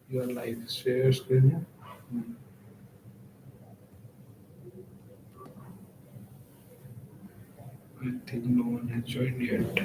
Your live share screen. Yeah? I think no one has joined yet.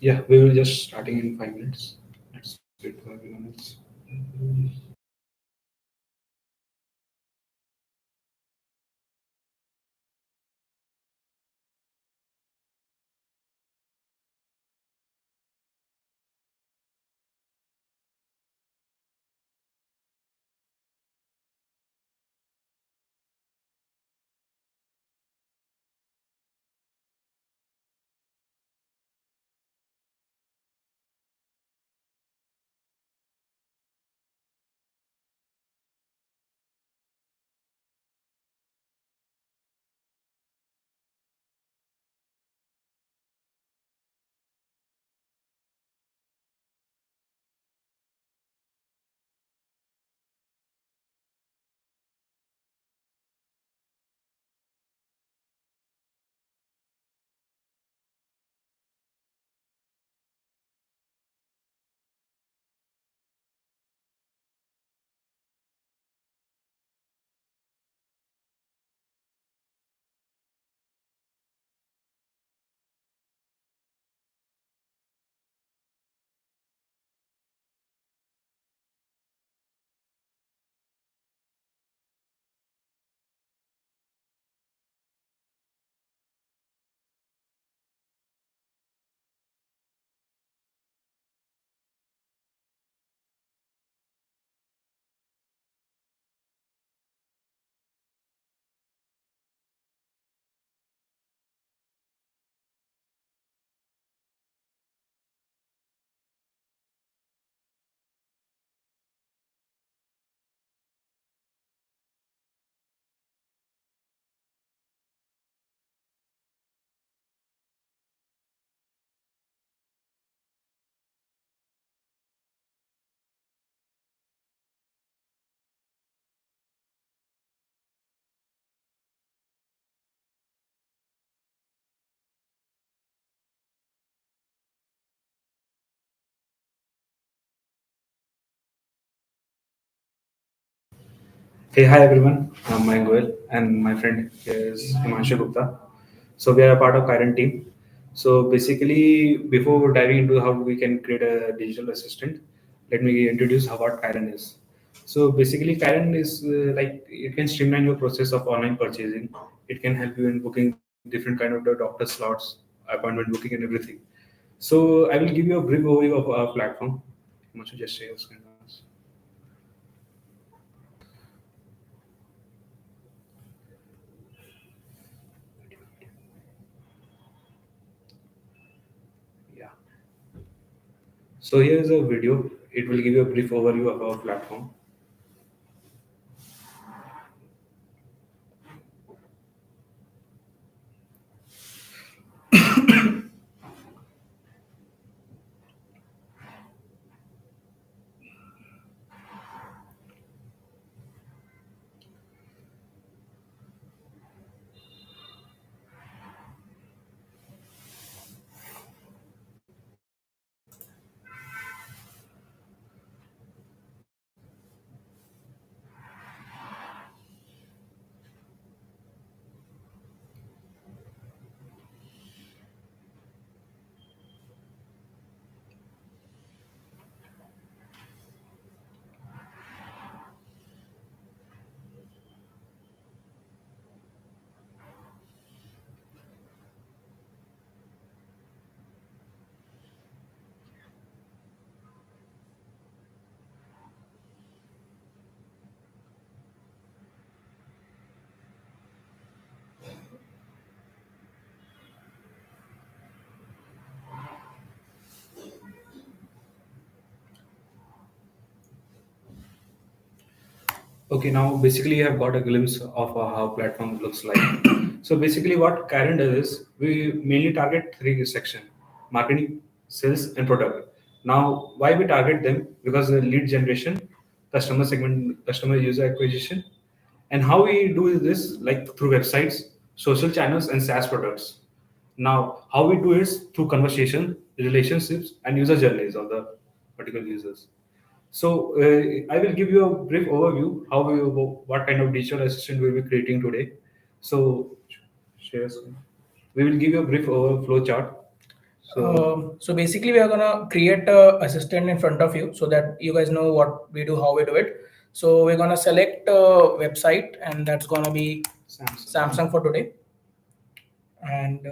Yeah, we will just starting in 5 minutes. Let's wait for everyone else. Hey, hi everyone. I'm Mayank and my friend is Himanshu Gupta. So we are a part of Kairon team. So basically, before diving into how we can create a digital assistant, let me introduce how what Kairon is. So basically, Kairon is like it can streamline your process of online purchasing. It can help you in booking different kind of the doctor slots, appointment booking, and everything. So I will give you a brief overview of our platform. Himanshu, just share your screen. Yeah. So here is a video. It will give you a brief overview of our platform. Okay, now basically you have got a glimpse of how platform looks like. So basically what Kairon does is we mainly target three section: marketing, sales, and product. Now why we target them? Because the lead generation, customer segment, customer user acquisition, and how we do this like through websites, social channels, and SaaS products. Now how we do is through conversation, relationships, and user journeys of the particular users. So I will give you a brief overview how what kind of digital assistant we will be creating today. So share screen. We will give you a brief flow chart. So basically, we are gonna create a assistant in front of you so that you guys know what we do, how we do it. So we're gonna select a website, and that's gonna be Samsung for today. And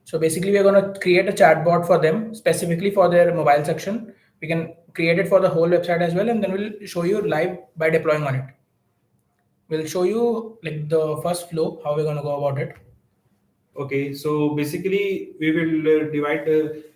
so basically, we're gonna create a chatbot for them specifically for their mobile section. We can create it for the whole website as well, and then we'll show you live by deploying on it. We'll show you like the first flow, how we're gonna go about it. Okay, so basically we will divide.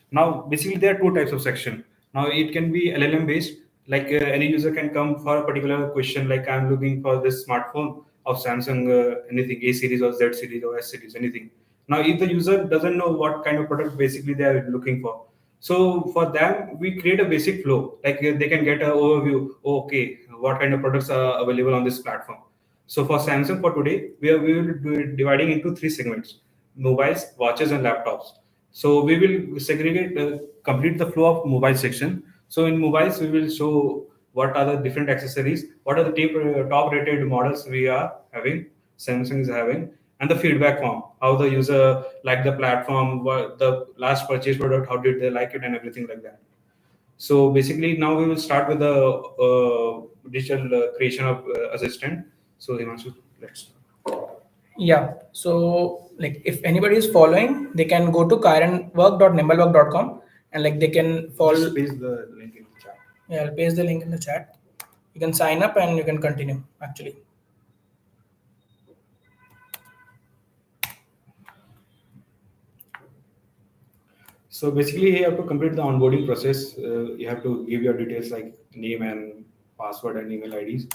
Now, basically there are two types of section. Now it can be LLM based, like any user can come for a particular question, like I'm looking for this smartphone of Samsung, anything A series or Z series or S series, anything. Now, if the user doesn't know what kind of product basically they are looking for, so for them we create a basic flow, like they can get an overview. Oh, okay, what kind of products are available on this platform. So for Samsung for today, we will be dividing into three segments: mobiles, watches, and laptops. So we will segregate, complete the flow of mobile section. So in mobiles, we will show what are the different accessories, what are the top rated models we are having, Samsung is having, and the feedback form, how the user liked the platform, what the last purchase product, how did they like it, and everything like that. So basically, now we will start with the digital creation of assistant. So Himanshu, let's. Yeah. So like if anybody is following, they can go to kaironwork.nimblework.com and like they can follow. Just paste the link in the chat. Yeah, I'll paste the link in the chat. You can sign up and you can continue actually. So basically, you have to complete the onboarding process. You have to give your details like name and password and email IDs.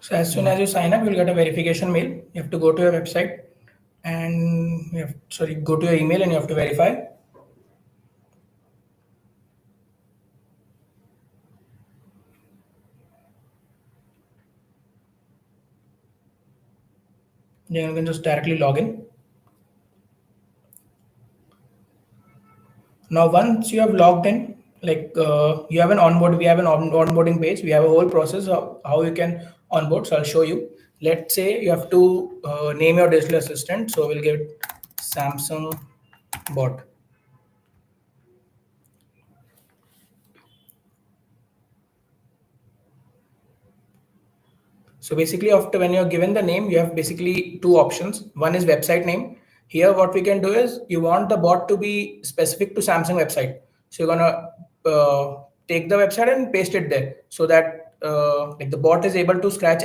So as soon as you sign up, you'll get a verification mail. You have to go to your website and go to your email and you have to verify. Then you can just directly log in. Now, once you have logged in, like you have an onboard, we have an onboarding page. We have a whole process of how you can onboard. So I'll show you. let's say you have to name your digital assistant. So we'll give it Samsung bot. So basically, after when you're given the name, you have basically two options. One is website name. Here, what we can do is you want the bot to be specific to Samsung website. So you're gonna take the website and paste it there, so that like the bot is able to scratch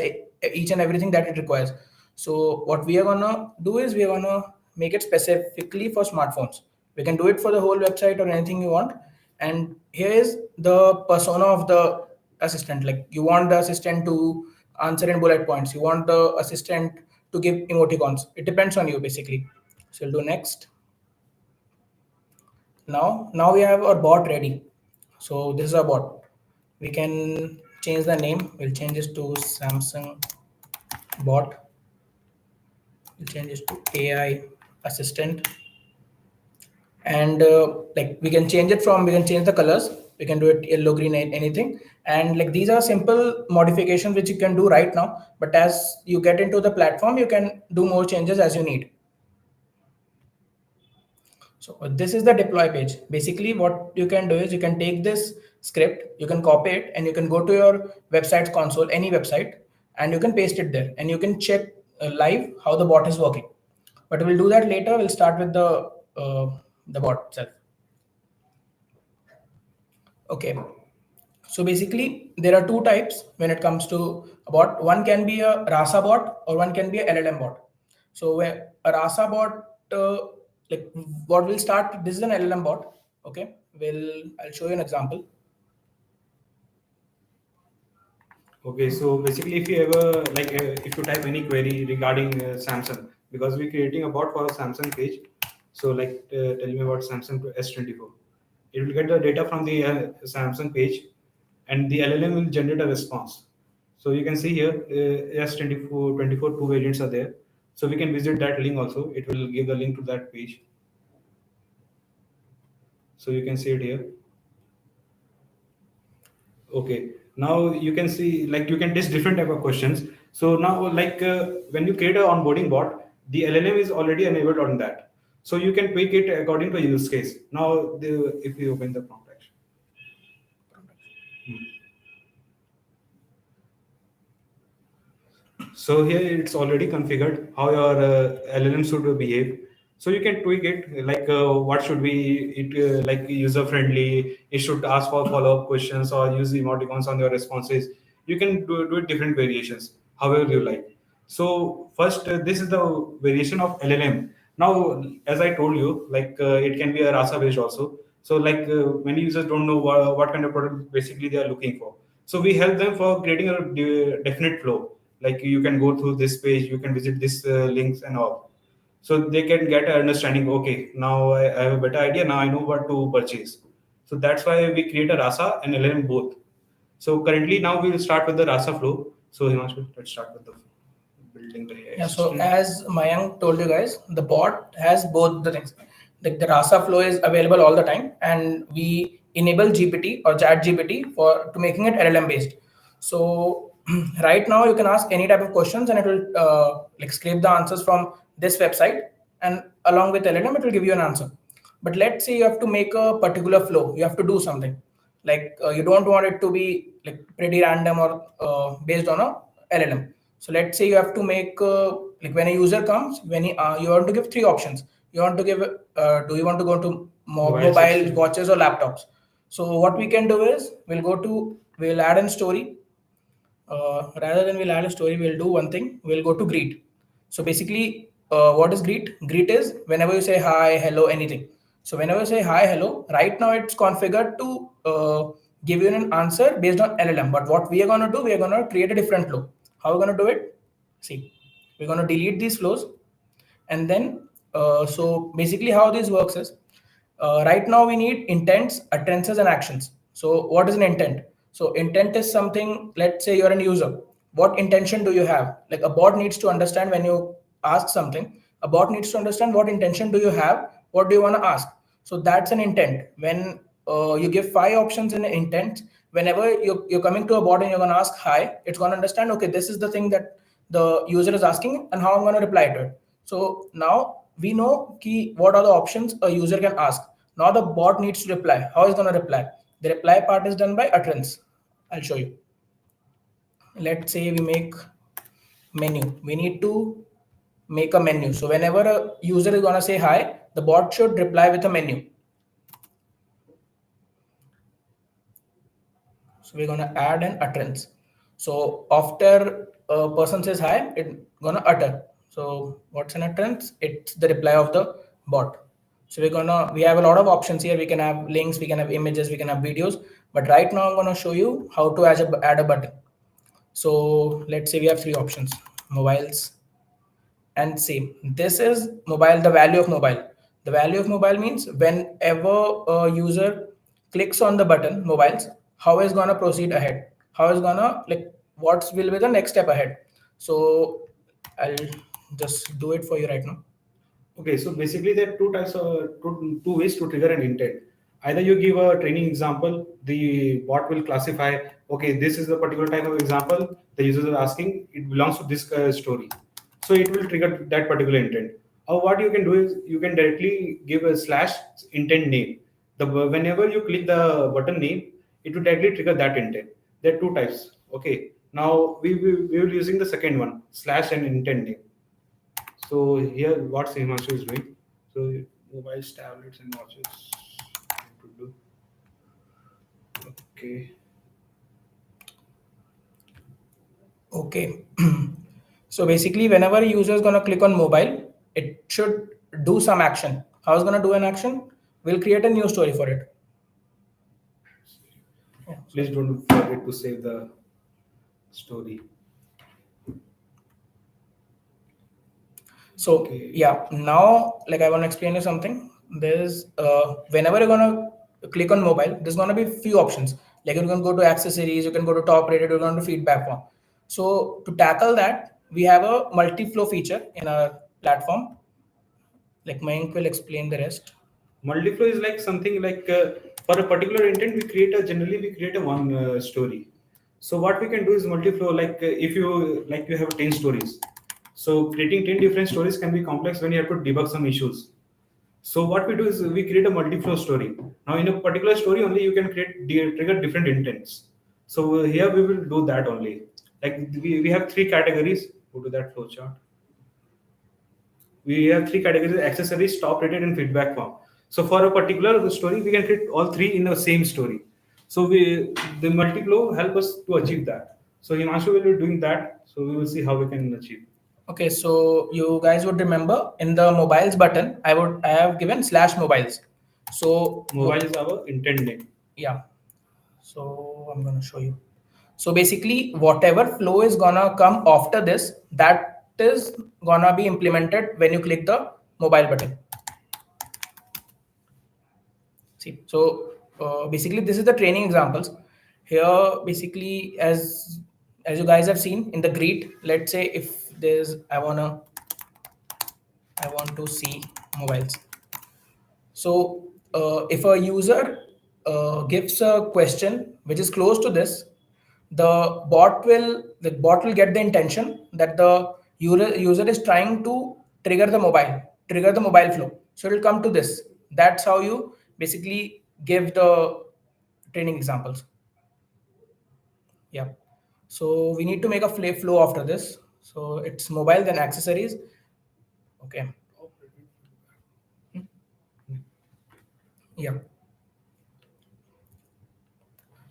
each and everything that it requires. So what we are gonna do is we are gonna make it specifically for smartphones. We can do it for the whole website or anything you want. And here is the persona of the assistant. Like you want the assistant to answer in bullet points, you want the assistant to give emoticons. It depends on you basically. So we'll do next. Now we have our bot ready. So this is our bot. We can change the name. We'll change this to Samsung bot. We'll change this to AI assistant. And like we can change the colors. We can do it yellow, green, anything. And like these are simple modifications which you can do right now, but as you get into the platform, you can do more changes as you need. So this is the deploy page. Basically what you can do is you can take this script, you can copy it, and you can go to your website's console, any website, and you can paste it there, and you can check live how the bot is working. But we'll do that later. We'll start with the bot itself. Okay. So basically, there are two types when it comes to a bot. One can be a Rasa bot or one can be a LLM bot. So where a Rasa bot, like what will start, this is an LLM bot. Okay, I'll show you an example. Okay, so basically, if you ever if you type any query regarding Samsung, because we're creating a bot for a Samsung page, so tell me about Samsung S24. It will get the data from the Samsung page, and the LLM will generate a response. So you can see here S24 two variants are there. So we can visit that link also. It will give the link to that page. So you can see it here. Okay, now you can see you can test different type of questions. So now when you create an onboarding bot, the LLM is already enabled on that. So you can tweak it according to use case. Now if you open the prompt action. So here it's already configured how your LLM should behave. So you can tweak it what should be it user friendly. It should ask for follow up questions or use emoticons on your responses. You can do it different variations, however you like. So first, this is the variation of LLM. Now, as I told you, it can be a Rasa based also. So many users don't know what kind of product basically they are looking for. So we help them for creating a definite flow. Like you can go through this page, you can visit this links and all. So they can get an understanding. Okay, now I have a better idea. Now I know what to purchase. So that's why we create a Rasa and LLM both. So currently now we will start with the Rasa flow. So Himanshu, let's start with the building the AI Yeah, so assistant. as Mayank told you guys, the bot has both the things. Like the Rasa flow is available all the time, and we enable GPT or Chat GPT for to making it LLM based. So right now you can ask any type of questions, and it will like scrape the answers from this website, and along with LLM, it will give you an answer. But let's say you have to make a particular flow, you have to do something. Like you don't want it to be like pretty random or based on a LLM. So let's say you have to make like when a user comes, when you want to give three options. You want to give do you want to go to mobile watches or laptops? So what we can do is we'll add in story. Rather than we'll add a story, we'll do one thing. We'll go to greet. So basically, what is greet? Greet is whenever you say hi, hello, anything. So whenever you say hi, hello, right now it's configured to give you an answer based on LLM. But what we are going to do, we are going to create a different flow. How are we going to do it? See, we're going to delete these flows. And then, so basically how this works is, right now we need intents, utterances, and actions. So what is an intent? So intent is something, let's say you're a user. What intention do you have? Like a bot needs to understand when you ask something, a bot needs to understand what intention do you have, what do you want to ask. So that's an intent. When you give 5 options in an intent, whenever you're coming to a bot and you're going to ask hi, it's going to understand, okay, this is the thing that the user is asking and how I'm going to reply to it. So now we know what are the options a user can ask. Now the bot needs to reply. How is going to reply? The reply part is done by utterance. I'll show you. Let's say we make menu. We need to make a menu. So whenever a user is going to say hi, the bot should reply with a menu. So we're going to add an utterance. So after a person says hi, it's going to utter. So what's an utterance? It's the reply of the bot. So we have a lot of options here. We can have links, we can have images, we can have videos. But right now I'm going to show you how to add a button. So let's say we have three options: mobiles, and same. This is mobile, the value of mobile. The value of mobile means whenever a user clicks on the button mobiles, how is gonna proceed ahead? How is gonna like what will be the next step ahead? So I'll just do it for you right now. Okay, so basically there are two types of two ways to trigger an intent. Either you give a training example, the bot will classify, okay, this is the particular type of example the users are asking, it belongs to this story. So it will trigger that particular intent. Or what you can do is you can directly give a slash intent name. Whenever you click the button name, it will directly trigger that intent. There are two types. Okay. Now we will using the second one, slash and intent name. So here, what Himanshu is doing. So mobiles, tablets, and watches. To do. Okay. Okay. So basically, whenever a user is gonna click on mobile, it should do some action. How is gonna do an action? We'll create a new story for it. Yeah, please don't forget to save the story. So okay. Yeah, now like I want to explain you something. There's whenever you're gonna click on mobile, there's gonna be few options. Like you can go to accessories, you can go to top rated, you can go to feedback form. So to tackle that, we have a multi-flow feature in our platform. Like Mayank will explain the rest. Multiflow is like something like for a particular intent, generally we create a one story. So what we can do is multiflow. Like if you have 10 stories, so creating 10 different stories can be complex when you have to debug some issues. So what we do is we create a multi-flow story. Now in a particular story only you can trigger different intents. So here we will do that only. Like we have three categories. Go to that flow chart. We have three categories: accessories, top rated, and feedback form. So for a particular story, we can create all three in the same story. So the multi-flow help us to achieve that. So Himanshu will be doing that. So we will see how we can achieve. Okay, so you guys would remember in the mobiles button, I have given slash mobiles. So mobile is our intent name. Yeah. So I'm gonna show you. So basically, whatever flow is gonna come after this, that is gonna be implemented when you click the mobile button. See, so basically, this is the training examples. Here, basically, as you guys have seen in the greet, let's say if there's I want to see mobiles. So if a user gives a question which is close to this, the bot will get the intention that the user is trying to trigger the mobile flow. So it will come to this. That's how you basically give the training examples. Yeah. So we need to make a flow after this. So it's mobile, then accessories. Okay. Yeah.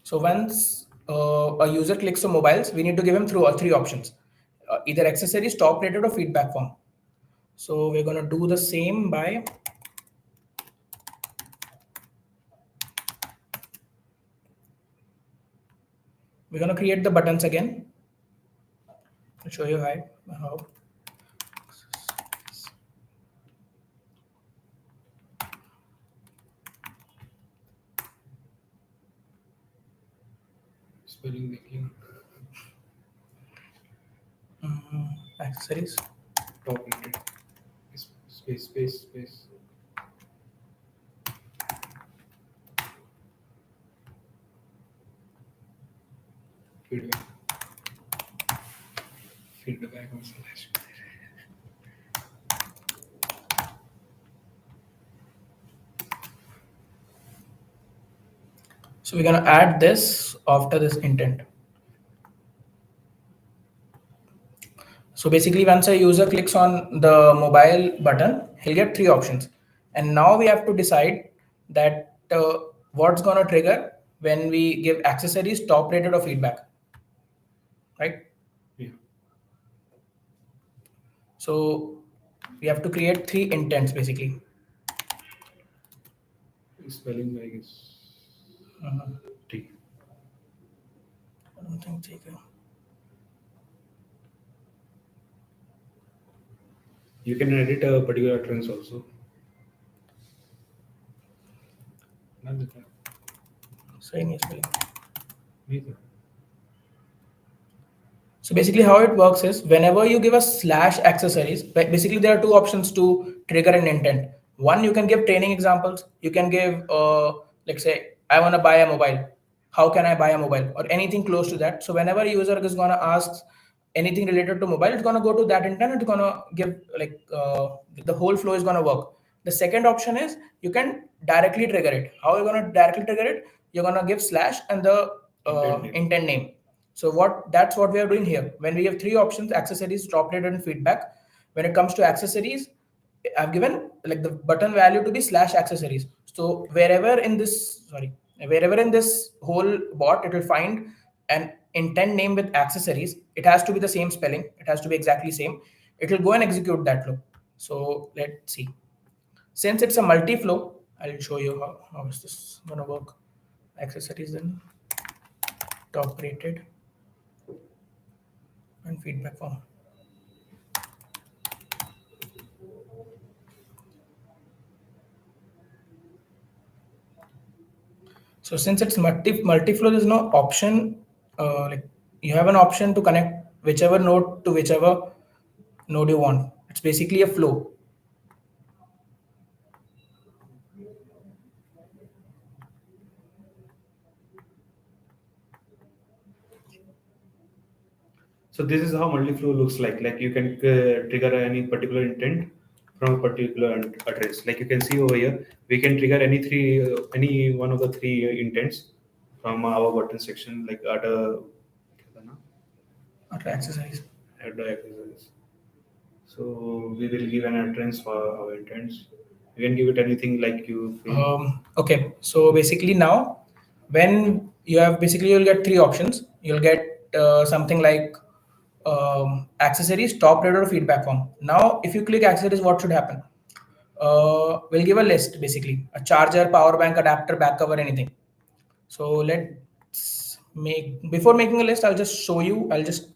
So once a user clicks on mobiles, we need to give him through three options, either accessories, top rated, or feedback form. So we're going to do the same by we're going to create the buttons again. I'll show you how. Spelling making. Accessories. Top rated. Space. feedback on slash. So we're gonna add this after this intent. So basically, once a user clicks on the mobile button, he'll get three options. And now we have to decide that what's gonna trigger when we give accessories, top rated or feedback, right? Yeah. So we have to create three intents basically. Spelling like is T. I don't think take it. You can edit a particular utterance also. Not the time. Same spelling. Neither. So basically how it works is whenever you give a slash accessories, basically there are two options to trigger an intent. One, you can give training examples. You can give, like say, I want to buy a mobile. How can I buy a mobile or anything close to that? So whenever a user is going to ask anything related to mobile, it's going to go to that intent. It's going to give like the whole flow is going to work. The second option is you can directly trigger it. How are you going to directly trigger it? You're going to give slash and the intent name. So that's what we are doing here. When we have three options, accessories, top rated and feedback. When it comes to accessories, I've given like the button value to be slash accessories. So wherever in this whole bot, it will find an intent name with accessories. It has to be the same spelling. It has to be exactly same. It will go and execute that flow. So let's see. Since it's a multi-flow, I'll show you how is this gonna work. Accessories then top rated and feedback form. So since it's multi-flow, there's no option. Like you have an option to connect whichever node to whichever node you want. It's basically a flow. So this is how multi-flow looks like. Like you can trigger any particular intent from a particular address. Like you can see over here, we can trigger any one of the three intents from our button section, like After accessories. add the accessories. So we will give an utterance for our intents. You can give it anything like you feel. Okay, so basically now, when you have basically you'll get three options. You'll get something like accessories, top rated or feedback form. Now, if you click accessories, what should happen? We'll give a list basically, a charger, power bank, adapter, back cover, anything. So let's before making a list, I'll just show you. I'll just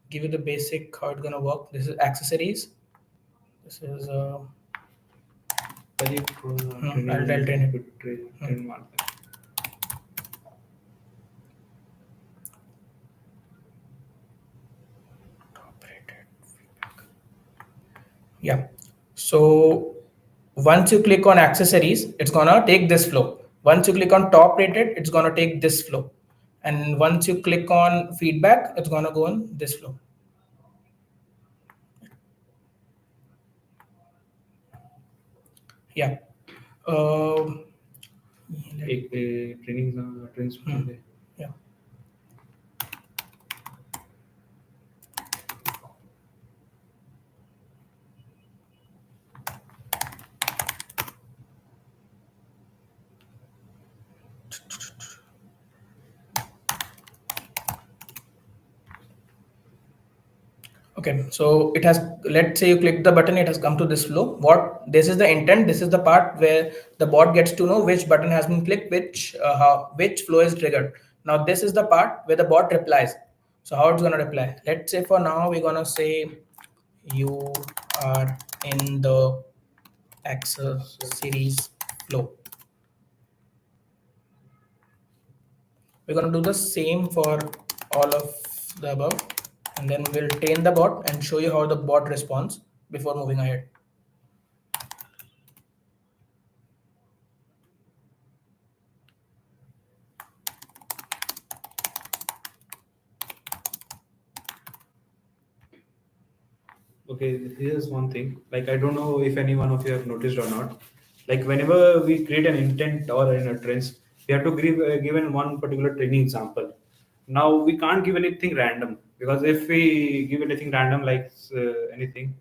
give you the basic how it's gonna work. This is accessories. This is I'll train it. Yeah. So once you click on accessories, it's gonna take this flow. Once you click on top rated, it's gonna take this flow. And once you click on feedback, it's gonna go on this flow. Yeah. Training Yeah. Okay, so it has, let's say you click the button, it has come to this flow. This is the intent. This is the part where the bot gets to know which button has been clicked, which flow is triggered. Now this is the part where the bot replies. So how it's gonna reply? Let's say for now we're gonna say you are in the accessories flow. We're gonna do the same for all of the above, and then we'll train the bot and show you how the bot responds before moving ahead. Okay, here's one thing. Like, I don't know if any one of you have noticed or not. Like, whenever we create an intent or an utterance, we have to give in one particular training example. Now, we can't give anything random because if we give anything random, like anything,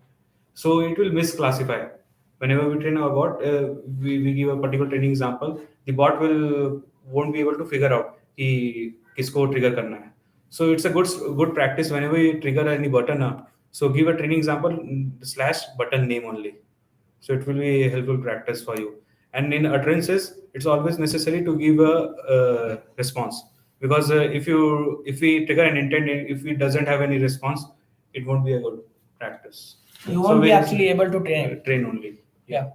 so it will misclassify. Whenever we train our bot, we give a particular training example, the bot will won't be able to figure out कि किसको trigger करना है. So it's a good practice whenever you trigger any button. So give a training example slash button name only. So it will be a helpful practice for you. And in utterances, it's always necessary to give a response because if we trigger an intent, if it doesn't have any response, it won't be a good practice. You won't be actually able to train. Train only. Yeah.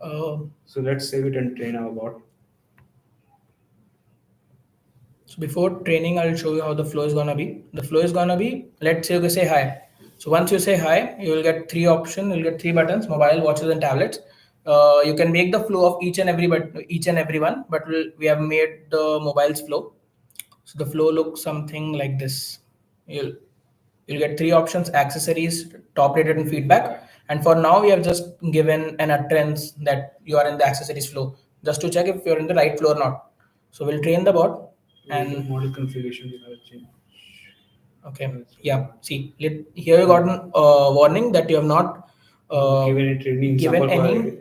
So let's save it and train our bot. So before training, I'll show you how the flow is gonna be. The flow is gonna be, let's say you say hi. So once you say hi, you will get three options. You'll get three buttons: mobile, watches, and tablets. You can make the flow of each and every one, but we have made the mobiles flow. So the flow looks something like this. You'll you'll get three options: accessories, top rated, and feedback. And for now, we have just given an utterance that you are in the accessories flow, just to check if you're in the right flow or not. So we'll train the bot and model configuration we have changed. okay, yeah. See, here you got a warning that you have not given a training given example any for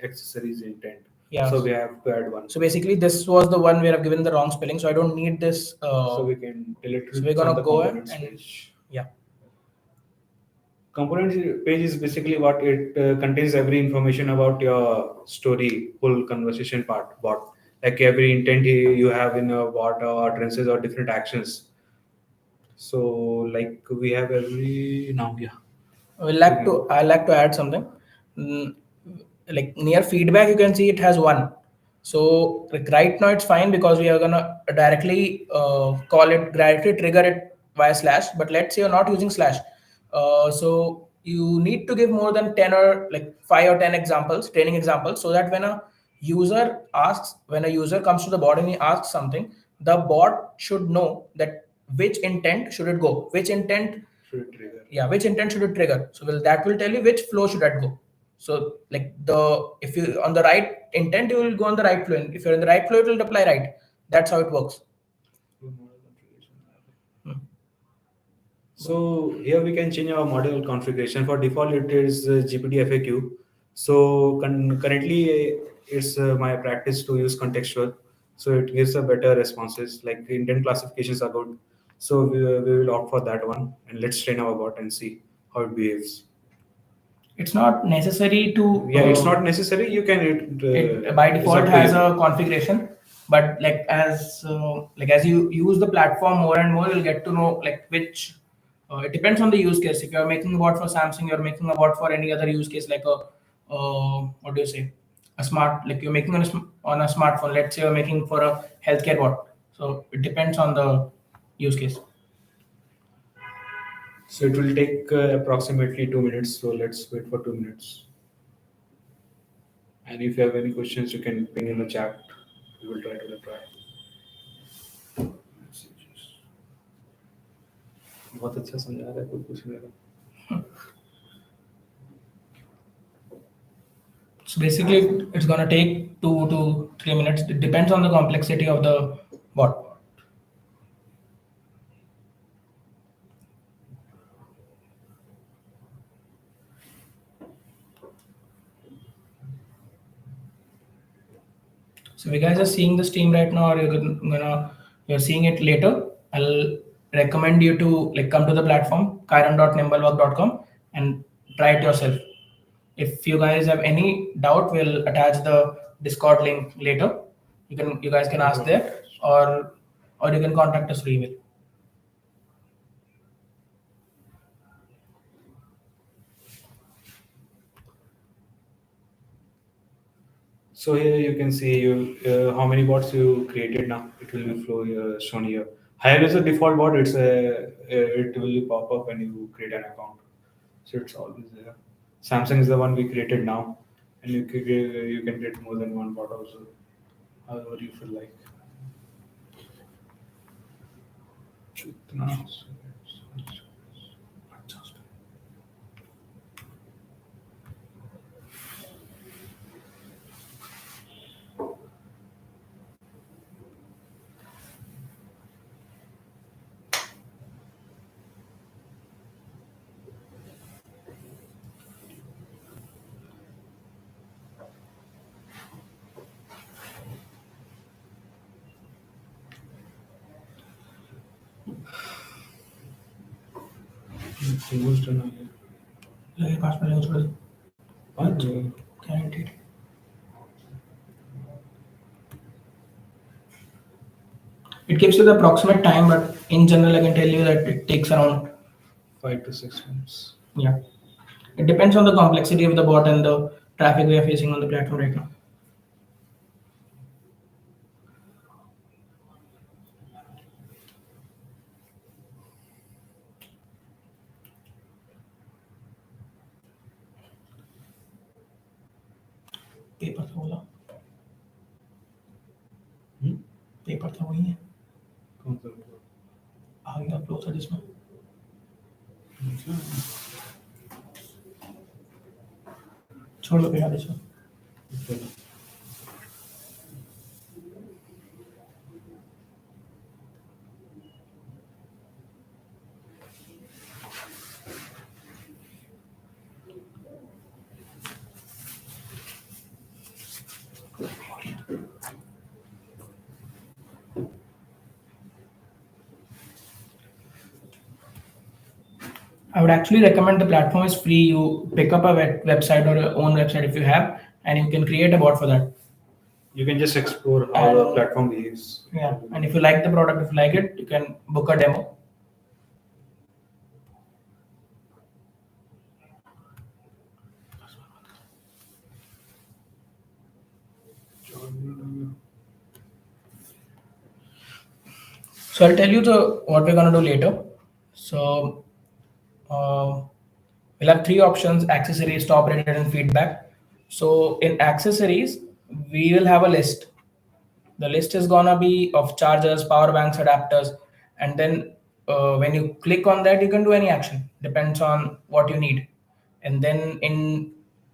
accessories intent. Yeah. So we have to add one. So basically, this was the one where I've given the wrong spelling, so I don't need this. So we can delete So we're from gonna the go components and page. yeah. Components page is basically what it contains every information about your story, whole conversation part, bot. Like every intent you have in a bot or utterances or different actions. So like we have every now, yeah. I like to add something. Mm, like near feedback, you can see it has one. So like right now it's fine because we are gonna directly directly trigger it via slash. But let's say you're not using slash, so you need to give more than 10 or like 5 or 10 examples, training examples, so that when a user comes to the bot and he asks something, the bot should know that which intent should it go, which intent should it trigger. Yeah, which intent should it trigger. So that will tell you which flow should that go. So like if you on the right intent, you will go on the right flow. And if you're in the right flow, it will apply right. That's how it works. So here we can change our model configuration. For default, it is GPT FAQ. So currently, it's my practice to use contextual. So it gives a better responses. Like intent classifications are good. So we will opt for that one, and let's train our bot and see how it behaves. It's not necessary to. Yeah, it's not necessary. You can it by default has a configuration, but as you use the platform more and more, you'll get to know like which. It depends on the use case. If you're making a bot for Samsung, you're making a bot for any other use case like a what do you say, a smart, like you're making on a smartphone. Let's say you're making for a healthcare bot. So it depends on the use case. So it will take approximately 2 minutes. So let's wait for 2 minutes. And if you have any questions, you can ping in the chat. We will try to reply. बहुत अच्छा समझा रहा है, कोई पूछ नहीं रहा. So basically, it's gonna take 2 to 3 minutes. It depends on the complexity of the bot. So if you guys are seeing the stream right now, or you're seeing it later, I'll recommend you to like come to the platform kairon.nimblework.com and try it yourself. If you guys have any doubt, we'll attach the Discord link later. You guys can ask there, or you can contact us through email. So here you can see how many bots you created now. It will be flow shown here. Higher is a default bot. It will pop up when you create an account. So it's always there. Samsung is the one we created now, and you can create more than one bot also, however you feel like. almost done. लगे 5 minute छोड़ दो What? guaranteed. It gives you the approximate time, but in general, I can tell you that it takes around 5 to 6 months. yeah. It depends on the complexity of the bot and the traffic we are facing on the platform right now. Paper था बोला paper था वही है कौन सा आ गया flow था जिसमें छोड़ दो यार इसको I would actually recommend the platform is free. You pick up a website or your own website if you have, and you can create a bot for that. You can just explore how the platform behaves. Yeah, and if you like the product, if you like it, you can book a demo. So I'll tell you what we're gonna do later. So we'll have 3 options: accessories, top rated, and feedback. So in accessories, we will have a list. The list is gonna be of chargers, power banks, adapters, and then when you click on that, you can do any action. Depends on what you need. And then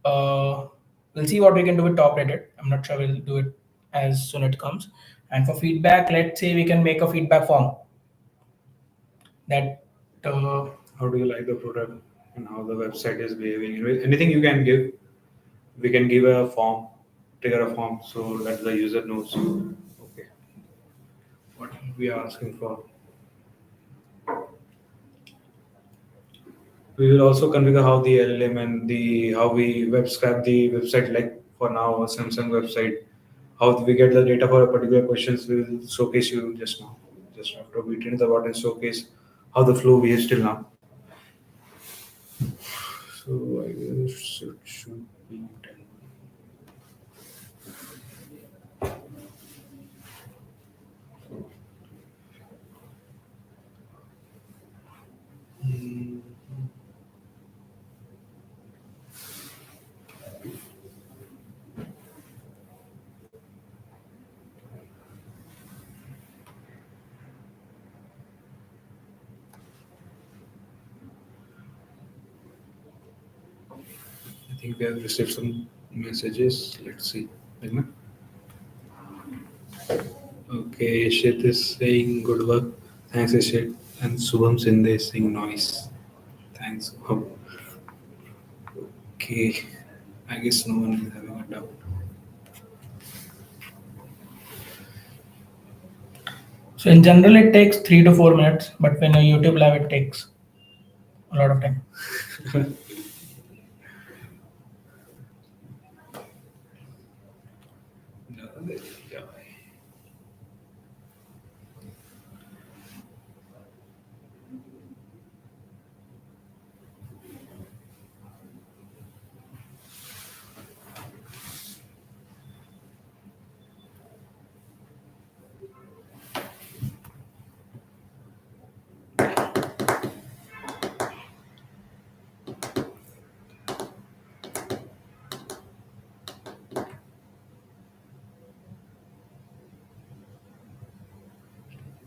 we'll see what we can do with top rated. I'm not sure we'll do it as soon as it comes. And for feedback, let's say we can make a feedback form. That How do you like the product and how the website is behaving? Anything you can give. We can give a form, trigger a form, so that the user knows. Okay, what we are asking for. We will also configure how the LLM and how we web scrap the website. Like for now, a Samsung website, how we get the data for a particular questions. We will showcase you just now. Just after we train the bot and showcase how the flow behaves till now. So I guess it should be done. I think we have received some messages. Let's see. Okay, Ishit is saying good work. Thanks, Ishit. And Subham Sinde is saying noise. Thanks, Subham. Okay, I guess no one is having a doubt. so in general it takes 3 to 4 minutes, but when a YouTube live it takes a lot of time.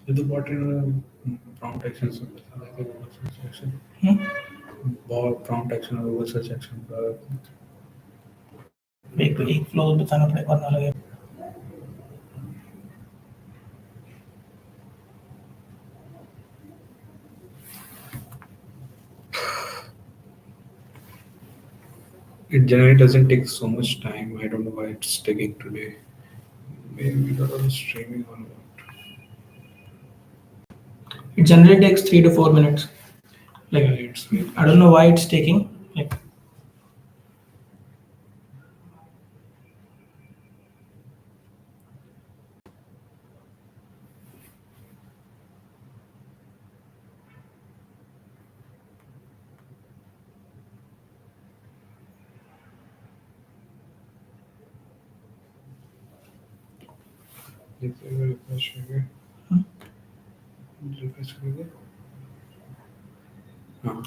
Is the bot in prompt action? Like a Google search action? Bot prompt action or Google search action? एक flow बताना पड़ेगा वरना लगे It generally doesn't take so much time. I don't know why it's taking today. Maybe because of streaming or what. It generally takes 3 to 4 minutes. Like Yeah, it's very I don't know why it's taking. Like refresh करेंगे. Refresh करेंगे. हाँ.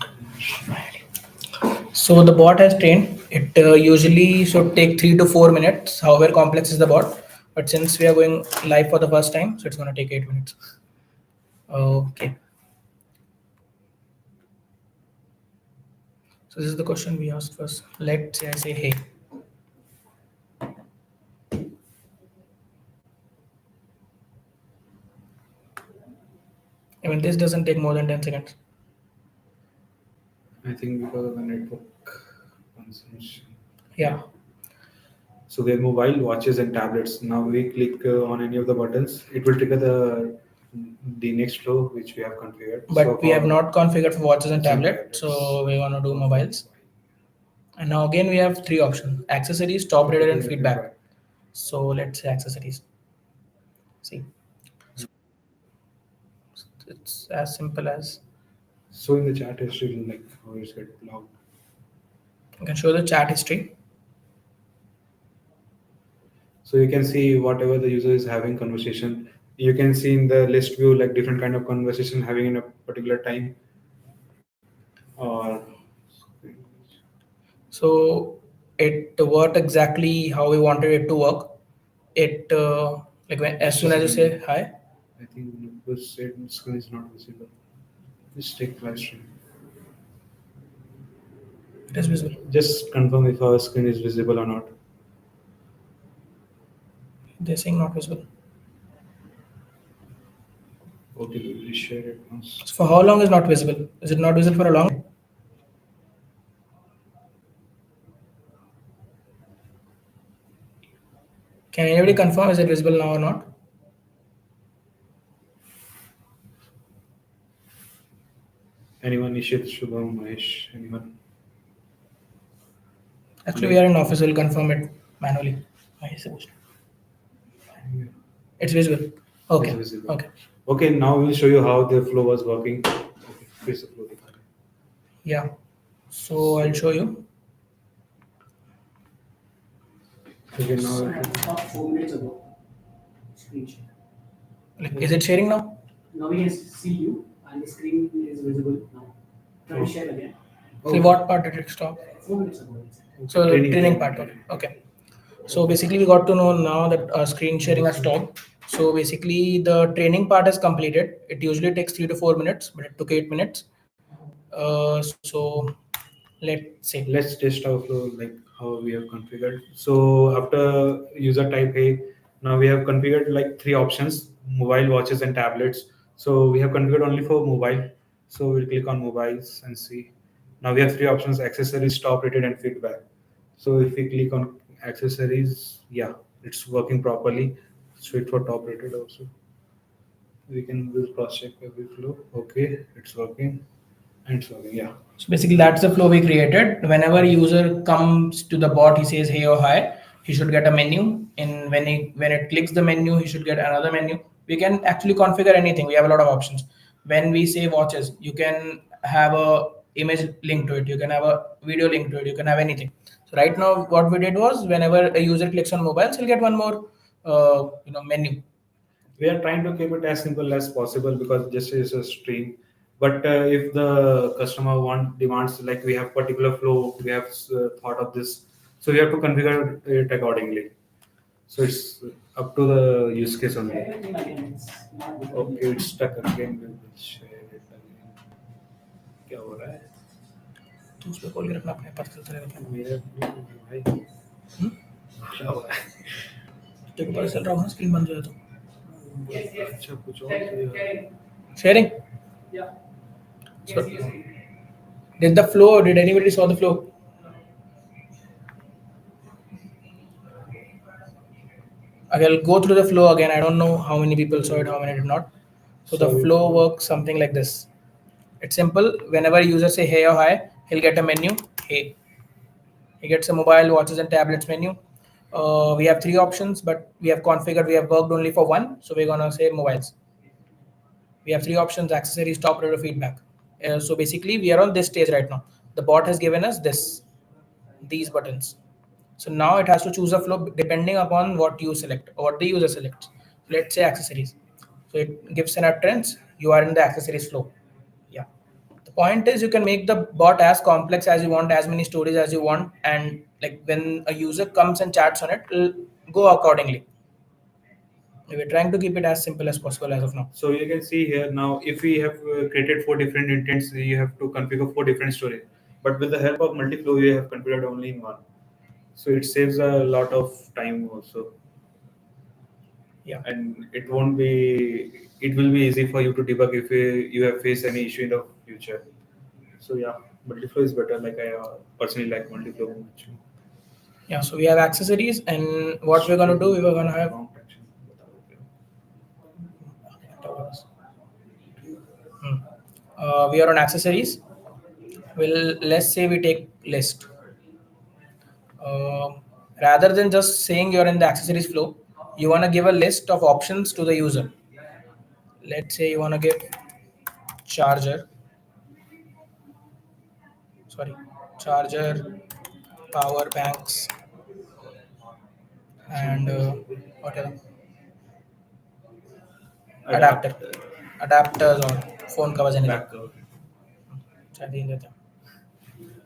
so the bot has trained. It usually should take 3 to 4 minutes. However complex is the bot, but since we are going live for the first time, so it's gonna take 8 minutes. Okay. So this is the question we asked first. Let's say I say hey. I mean this doesn't take more than 10 seconds. I think because of the network consumption. Yeah. So we have mobile watches and tablets. Now we click on any of the buttons, it will trigger the next flow which we have configured. But so we have for not configured for watches and watches and tablets, so tablets, we want to do mobiles. And now again we have 3 options: accessories, top rated, and feedback. So let's say accessories. See, it's as simple as So in the chat history, like how it's get logged. you can show the chat history. So you can see whatever the user is having conversation. You can see in the list view like different kind of conversation having in a particular time. Or So it worked exactly how we wanted it to work. It like when as soon as you say hi, I think the screen is not visible. Just take live stream. it is visible. Just confirm if our screen is visible or not. They're saying not visible. Okay, we will share it once. So for how long is not visible? Is it not visible for a long? Can anybody confirm is it visible now or not? Anyone? Nishit, Shubham, Mahesh, anyone? Actually, we are in office. We'll confirm it manually. Why is it? It's visible. Okay. It's visible. Okay. Okay, now we'll show you how the flow was working. Okay, please upload it. Yeah. So I'll show you. Okay, now About 4 minutes ago, screen share. Like, is it sharing now? Now we can see you and the screen is visible now. Try to share again. See what part did it stop? 4 minutes ago. So the training part. Okay. So basically, we got to know now that screen sharing has stopped. So basically, the training part is completed. It usually takes 3 to 4 minutes, but it took 8 minutes. So let's see. let's test our flow like how we have configured. So after user type A, now we have configured like 3 options: mobile, watches, and tablets. So we have configured only for mobile. So we'll click on mobiles and see. Now we have 3 options: accessories, top rated, and feedback. So if we click on accessories, yeah, it's working properly. Switch for top rated also. We'll cross check every flow. Okay, it's working. And it's working, yeah. So basically, that's the flow we created. Whenever user comes to the bot, he says hey or hi. He should get a menu. And when it clicks the menu, he should get another menu. We can actually configure anything. We have a lot of options. When we say watches, you can have a image link to it. You can have a video link to it. You can have anything. So right now, what we did was whenever a user clicks on mobiles, he'll get one more menu. We are trying to keep it as simple as possible because this is a stream. But if the customer demands, like we have particular flow, we have thought of this, so we have to configure it accordingly. So it's up to the use case only. Everything again, it's not visible. Okay, it's stuck again. We will share it again. क्या हो रहा है? तो उसमें खोल के रखना अपने पता चलता रहेगा। मेरा भाई क्या हो रहा है? तेरे को पता चल रहा होगा स्क्रीन बंद हो जाए तो। अच्छा कुछ और Sharing. Yeah. So, did the flow? Did anybody saw the flow? I'll go through the flow again. I don't know how many people saw it, how many did not. So the Sorry. flow works something like this. It's simple. Whenever user say hey or hi, he'll get a menu. Hey, he gets a mobile, watches, and tablets menu. We have three options, but we have configured. We have worked only for one, so we're gonna say mobiles. We have three options: accessories, top rate, or feedback. So basically, we are on this stage right now. The bot has given us these buttons. So now it has to choose a flow depending upon what you select or what the user selects. Let's say accessories. So it gives an utterance. You are in the accessories flow. Yeah. The point is you can make the bot as complex as you want, as many stories as you want, and like when a user comes and chats on it, it'll go accordingly. We're trying to keep it as simple as possible as of now. So you can see here now, if we have created 4 different intents, you have to configure 4 different stories. But with the help of Multiflow, you have configured only in one. So it saves a lot of time also. Yeah. And it won't be, it will be easy for you to debug if you have faced any issue in the future. So yeah, Multiflow is better. Like I personally like Multiflow much. Yeah, so we have accessories, and what we're gonna do, we were gonna have we are on accessories. Well, let's say we take list. Uh, Rather than just saying you're in the accessories flow, you wanna give a list of options to the user. Let's say you wanna give charger, sorry, charger, power banks, and what else? Adapter, adapters or phone covers anything.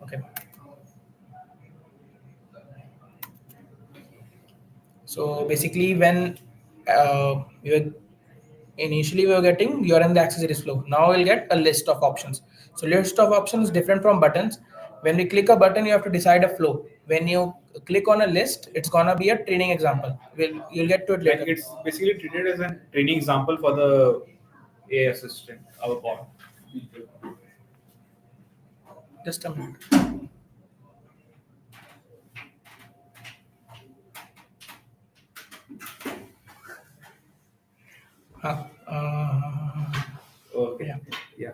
Okay. So basically, when we were initially we were getting you're in the accessories flow. Now we'll get a list of options. So list of options is different from buttons. When we click a button, you have to decide a flow. When you click on a list, it's gonna be a training example. You'll get to it Like later. it's basically treated as a training example for the AI assistant, our bot. Just a minute. Huh. Okay. Yeah. Yeah.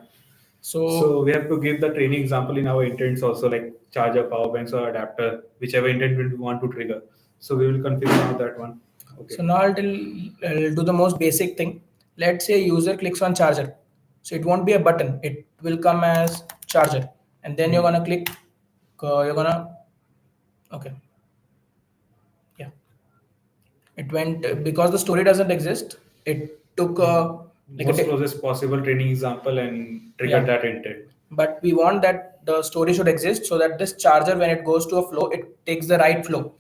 So So we have to give the training example in our intents also, like charger, power banks, or adapter, whichever intent we want to trigger. So we will configure now that one. Okay. So now I'll do the most basic thing. Let's say user clicks on charger. So it won't be a button. It will come as charger. And then you're gonna click, you're gonna, okay. Yeah. It went, because the story doesn't exist, it took like Most closest possible training example and trigger Yeah. that intent. But we want that the story should exist so that this charger, when it goes to a flow, it takes the right flow.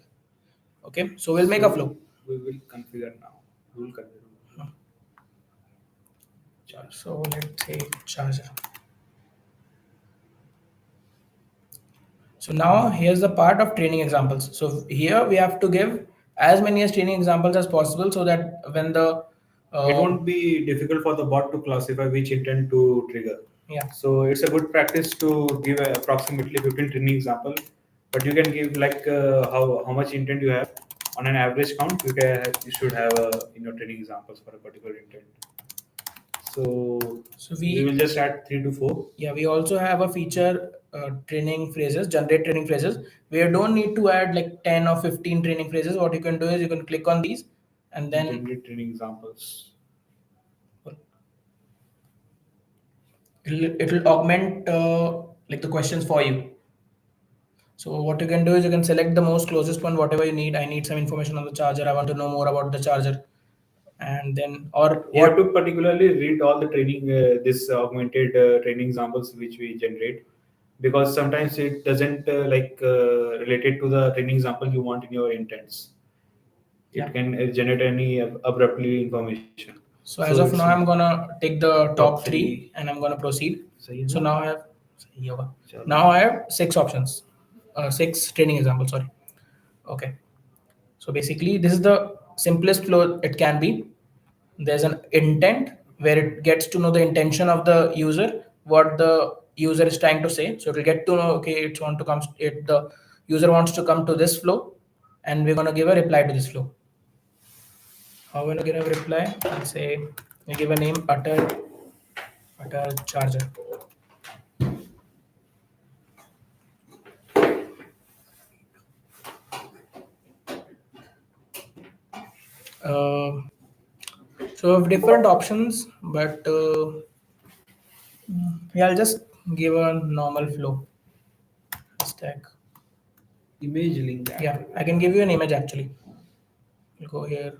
Okay. So we'll make a flow. We will configure now. We will configure. So let's say charger. So now here's the part of training examples. So here we have to give as many as training examples as possible so that when the It won't be difficult for the bot to classify which intent to trigger. Yeah. So it's a good practice to give approximately 15 training example, but you can give like how much intent you have on an average count. You should have in your training examples for a particular intent. So we will just add 3 to 4. Yeah, we also have a feature training phrases, generate training phrases. We don't need to add like 10 or 15 training phrases. What you can do is you can click on these and then generate training examples. It'll augment like the questions for you. So what you can do is you can select the most closest one, whatever you need. I need some information on the charger. I want to know more about the charger. And then, or you have to particularly read all the training, this augmented training examples which we generate, because sometimes it doesn't related to the training example you want in your intents. It can generate any abruptly information. So as of now, I'm gonna take the top three and I'm gonna proceed. So now I have 6 options, 6 training examples. Sorry. Okay. So basically, this is the simplest flow it can be. There's an intent where it gets to know the intention of the user, what the user is trying to say. So it will get to know, okay, the user wants to come to this flow, and we're gonna give a reply to this flow. How we're gonna give a reply? I'll say we give a name utter charger. So we have different options, but yeah, I'll just give a normal flow hashtag. Image link. Yeah, I can give you an image actually. We'll go here.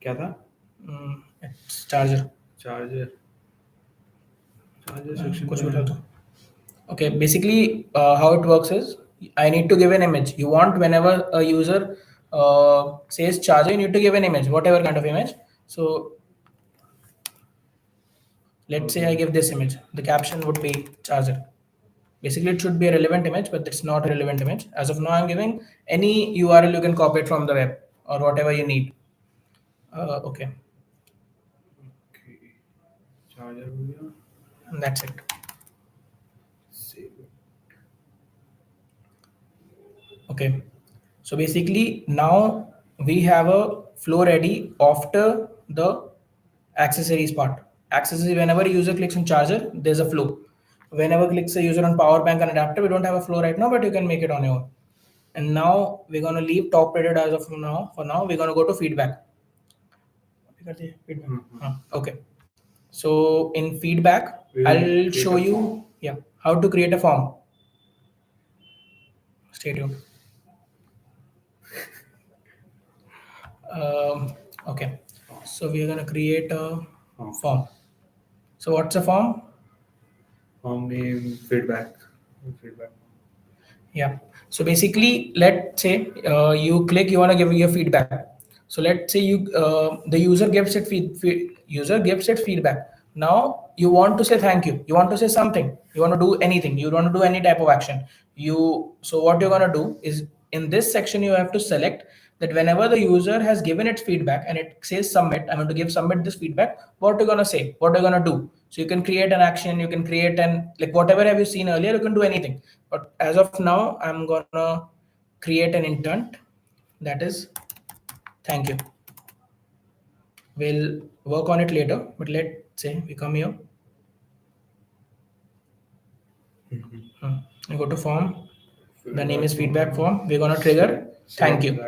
क्या था? It's charger. Charger. Charger हाँ, section. कुछ भी डाल दो. Okay, basically how it works is I need to give an image. You want whenever a user says charger, you need to give an image, whatever kind of image. So let's say I give this image. The caption would be charger. Basically, it should be a relevant image, but it's not a relevant image. As of now, I'm giving any URL you can copy it from the web or whatever you need. Okay, Okay. Charger हो गया. and that's it. Save it. Okay, so basically now we have a flow ready after the accessories part. Accessory, whenever a user clicks on charger, there's a flow. Whenever clicks a user on power bank and adapter, we don't have a flow right now, but you can make it on your own. And now we're gonna leave top rated as of now. For now, we're gonna go to feedback. Okay. So in feedback, I'll show you how to create a form. Stay tuned. Okay. So we're gonna create a form. So what's a form? Form name feedback. Feedback. Yeah. So basically, let's say you click, you want to give your feedback. So let's say the user gives it user gives it feedback. Now you want to say thank you. You want to say something. You want to do anything. You want to do any type of action. So what you're gonna do is in this section you have to select that whenever the user has given its feedback and it says submit, I'm going to give submit this feedback. What you're gonna say? What you're gonna do? So you can create an action. You can create an like whatever have you seen earlier. You can do anything. But as of now, I'm gonna create an intent that is thank you. We'll work on it later, but let's say we come here. You go to form. The name is feedback form. We're gonna trigger thank you.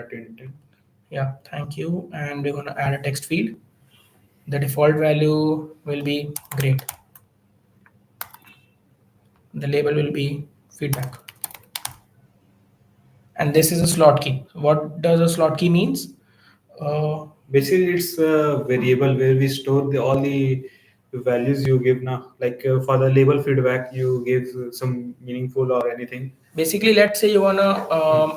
Yeah, thank you, and we're gonna add a text field. The default value will be great. The label will be feedback. And this is a slot key. What does a slot key means? Basically, it's a variable where we store all the values you give now. Like for the label feedback, you give some meaningful or anything. Basically, let's say you wanna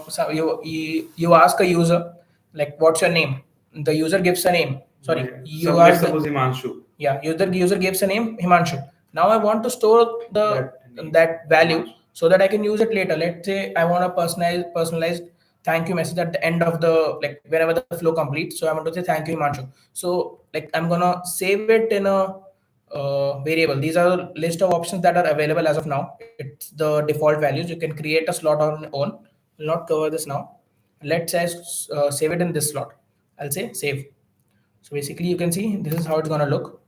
so you ask a user like, "What's your name?" The user gives a name. Sorry, you let's ask. suppose Himanshu. Yeah, user gives a name Himanshu. Now I want to store that value so that I can use it later. Let's say I want a personalized thank you message at the end of the like whenever the flow completes. So I want to say thank you Himanshu. So like I'm gonna save it in a variable. These are the list of options that are available as of now. It's the default values. You can create a slot on your own. Will not cover this now. Let's say save it in this slot. I'll say save. So basically you can see this is how it's gonna look.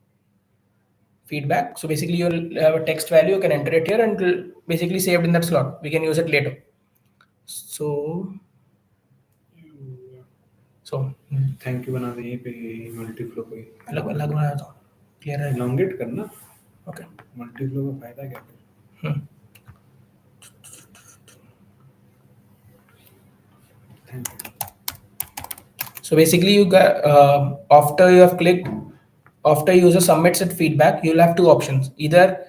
Feedback. So basically you'll have a text value, you can enter it here and it'll basically saved in that slot. We can use it later. So thank you बना दे यहीं पे मल्टीफ्लो पे अलग अलग बनाया था clear है elongate करना. ओके मल्टीफ्लो का फायदा क्या है? Thank you. So basically you got after you have clicked, after user submits its feedback, you'll have two options. Either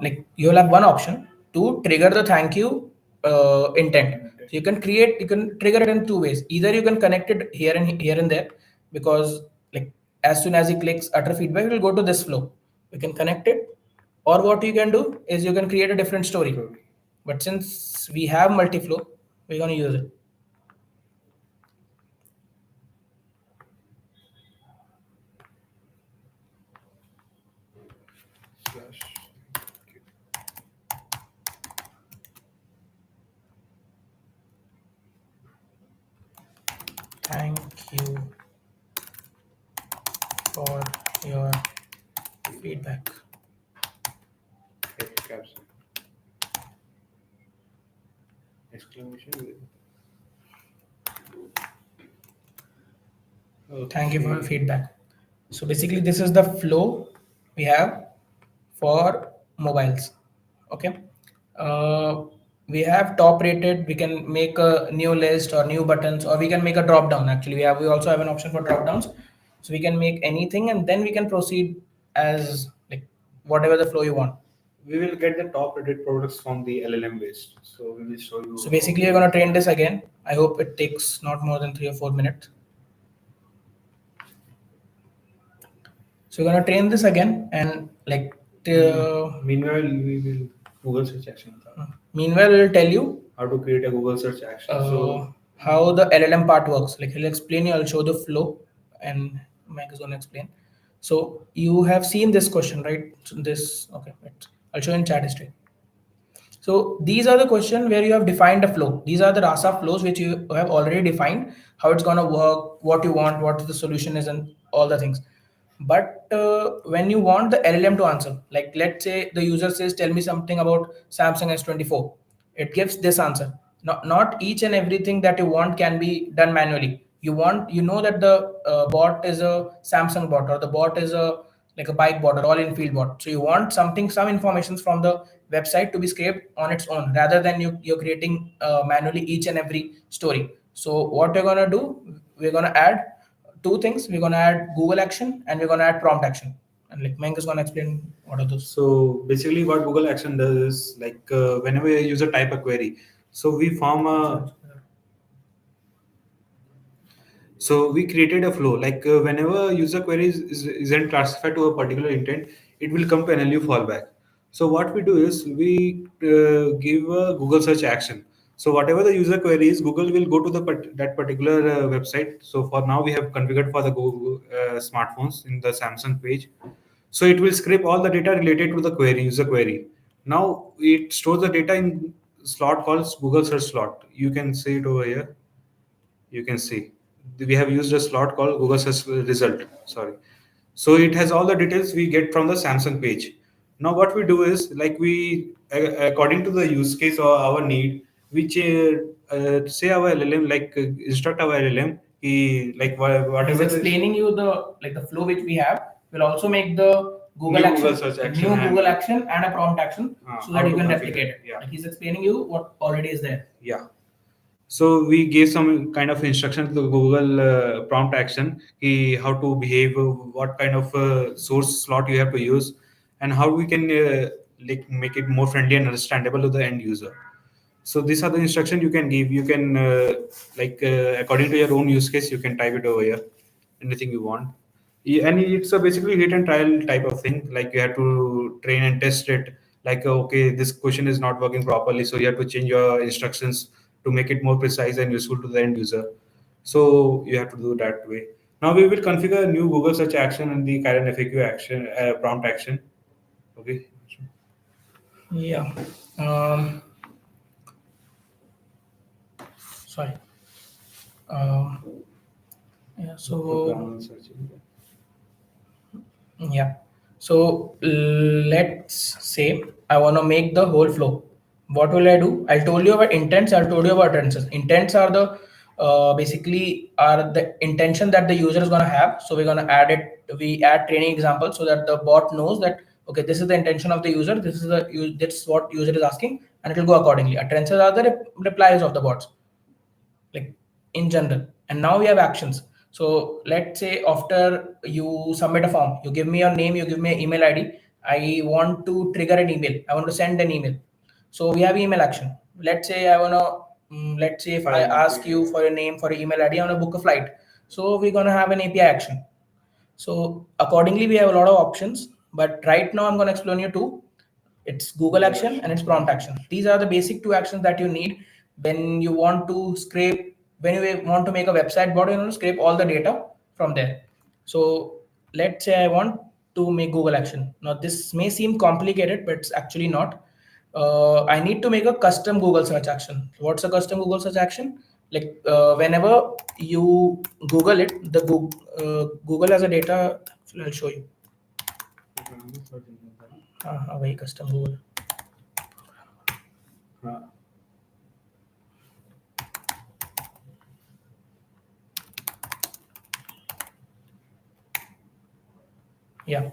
like you'll have one option to trigger the thank you intent. So you can trigger it in two ways. Either you can connect it here and there, because like as soon as he clicks utter feedback, it will go to this flow. You can connect it, or what you can do is you can create a different story. But since we have multi-flow, we're gonna use it. Thank you for your feedback. Exclamation. Thank you for your Okay. feedback. So basically, this is the flow we have for mobiles. Okay. Uh, we have top rated. We can make a new list or new buttons, or we can make a drop down. Actually, we also have an option for drop downs. So we can make anything, and then we can proceed as like whatever the flow you want. We will get the top rated products from the LLM based. So we will show you. So basically, you're gonna train this again. I hope it takes not more than 3 or 4 minutes. So you're gonna train this again, and like Meanwhile, we will Google search action. meanwhile, we'll tell you How to create a Google search action. So how the LLM part works. Like he'll explain you. I'll show the flow, and Mike is gonna explain. So you have seen this question, right? So this okay. Wait. I'll show you in chat history. So these are the question where you have defined a flow. These are the Rasa flows which you have already defined how it's gonna work, what you want, what the solution is, and all the things. But when you want the LLM to answer, like let's say the user says, "Tell me something about Samsung S24," it gives this answer. Not each and everything that you want can be done manually. You know that the bot is a Samsung bot, or the bot is a like a bike bot or all in field bot. So you want some information from the website to be scraped on its own rather than you're creating manually each and every story. So what we're gonna do, we're gonna add two things. We're gonna add Google action and we're gonna add prompt action. And like Meng is gonna explain what are those. So basically, what Google Action does is like whenever a user type a query, so we form a. So we created a flow. Like whenever user query isn't classified to a particular intent, it will come to NLU fallback. So what we do is we give a Google search action. So whatever the user query is, Google will go to that particular website. So for now, we have configured for the Google smartphones in the Samsung page. So it will scrape all the data related to the query, user query. Now it stores the data in slot called Google search slot. You can see it over here. You can see we have used a slot called Google search result. Sorry. So it has all the details we get from the Samsung page. Now what we do is like according to the use case or our need, we say our LLM like instruct our LLM. Like He's whatever explaining you the flow which we have. We'll also make the Google New action, Google search a action new and- Google action and a prompt action so how that you to can configure replicate it. yeah. Like he's explaining you what already is there. Yeah. So we gave some kind of instruction to the Google prompt action, how to behave, what kind of source slot you have to use, and how we can like make it more friendly and understandable to the end user. So these are the instructions you can give. You can according to your own use case, you can type it over here, anything you want. And it's a basically hit and trial type of thing. Like you have to train and test it. Like okay, this question is not working properly, so you have to change your instructions to make it more precise and useful to the end user. So you have to do that way. Now we will configure a new Google search action and the Kairon FAQ action prompt action. Okay. Yeah. Sorry. Yeah. So yeah. So let's say I want to make the whole flow. What will I do? I told you about intents. I told you about utterances. Intents are the basically are the intention that the user is going to have. So we're going to add it. We add training examples so that the bot knows that okay, this is the intention of the user. This is what user is asking, and it will go accordingly. Utterances are the replies of the bots, like in general. And now we have actions. So let's say after you submit a form, you give me your name, you give me an email ID. I want to trigger an email, I want to send an email. So we have email action. Let's say I want to let's say if I ask you for your name, for your email ID, I want to book a flight. So we're going to have an API action. So accordingly we have a lot of options, but right now I'm going to explain you two. It's Google action and it's prompt action. These are the basic two actions that you need when you want to scrape, when you want to make a website bot, you want to scrape all the data from there. So let's say I want to make Google action. Now this may seem complicated, but it's actually not. I need to make a custom Google search action. What's a custom Google search action? Like whenever you Google it, the Google has a data. I'll show you. Why custom Google? Yeah.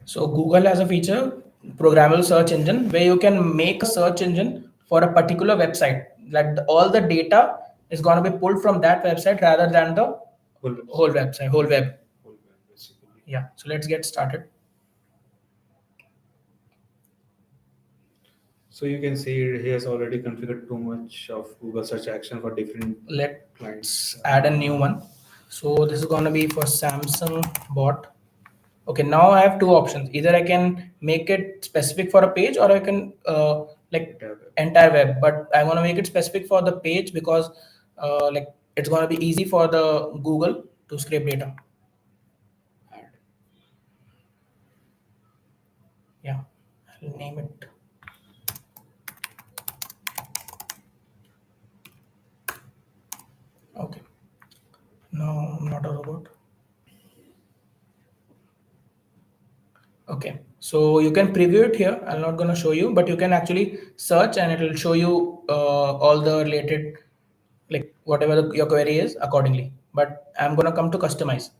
So Google has a feature, programmable search engine, where you can make a search engine for a particular website. Like all the data is going to be pulled from that website rather than the whole website, whole web. Basically. Yeah. So let's get started. So you can see he has already configured too much of Google search action for different Let's clients. add a new one. So this is going to be for Samsung bot. Okay, now I have two options. Either I can make it specific for a page, or I can like entire web. But I want to make it specific for the page because like it's going to be easy for the Google to scrape data. Add. Yeah, I'll name it. Okay. No, I'm not a robot. Okay, so you can preview it here. I'm not going to show you, but you can actually search and it will show you all the related, like whatever your query is accordingly. But I'm going to come to customize,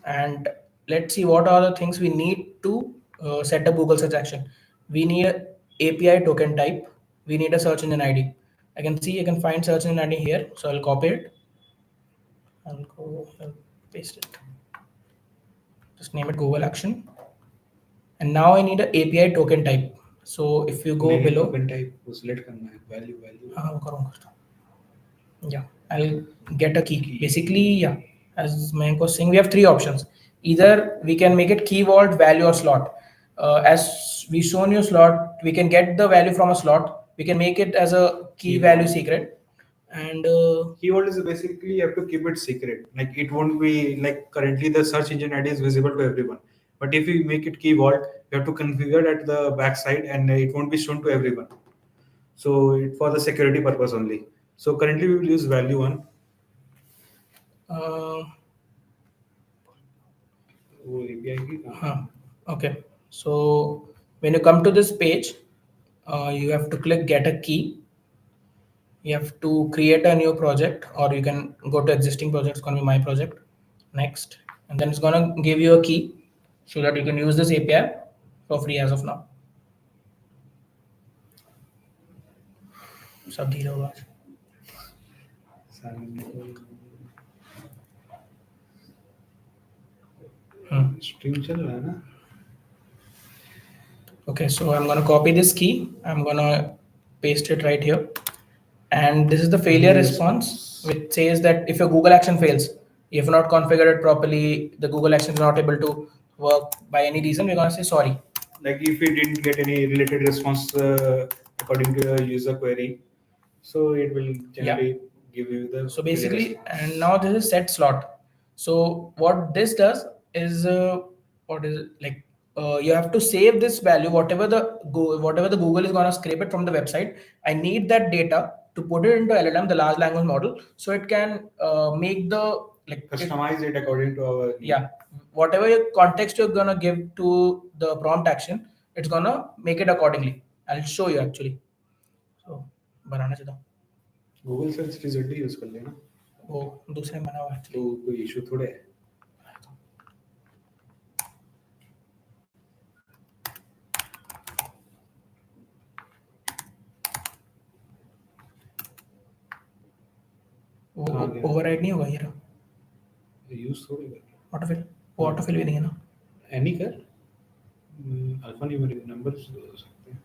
and let's see what are the things we need to set up Google search action. We need a API token type. We need a search engine ID. I can see I can find search engine ID here, so I'll copy it. I'll go and paste it. Just name it Google action. And now I need an API token type. So if you go below, token type को select करना है value. हाँ वो करूँगा. Yeah, I'll get a key. Basically, yeah, as Mayank was saying, we have three options. Either we can make it key vault, value, or slot. As we shown you slot, we can get the value from a slot. We can make it as a key value secret. And Keyword is basically you have to keep it secret. Like it won't be like currently the search engine ID is visible to everyone. But if you make it key vault, you have to configure it at the backside and it won't be shown to everyone. So for the security purpose only. So currently we will use value one. Okay. So when you come to this page, you have to click get a key. You have to create a new project, or you can go to existing project. It's going to be my project. Next, and then it's going to give you a key so that you can use this API for free as of now. सब धीरे होगा. Stream चल रहा है ना? Okay, so I'm going to copy this key. I'm going to paste it right here. And this is the failure response, which says that if your Google action fails, if you've not configured it properly, the Google action is not able to work by any reason, we're going to say sorry. Like if we didn't get any related response according to your user query, so it will generally give you the. So basically, and now this is set slot. So what this does is what is it like? You have to save this value, whatever the Google is gonna scrape it from the website. I need that data to put it into LLM, the large language model, so it can make the like customize it according to our whatever context you're gonna give to the prompt action, it's gonna make it accordingly. I'll show you actually. So बनाना चाहिए. Google search result ही use कर लेना. वो दूसरे में बना हुआ है. तो कोई इशू थोड़े है. ओवरराइड नहीं होगा ये रहा. यूज थोड़े कर. ऑटोफिल वो ऑटोफिल भी नहीं है ना. एनी कर अल्फा न्यूमेरिक नंबर्स हो सकते हैं.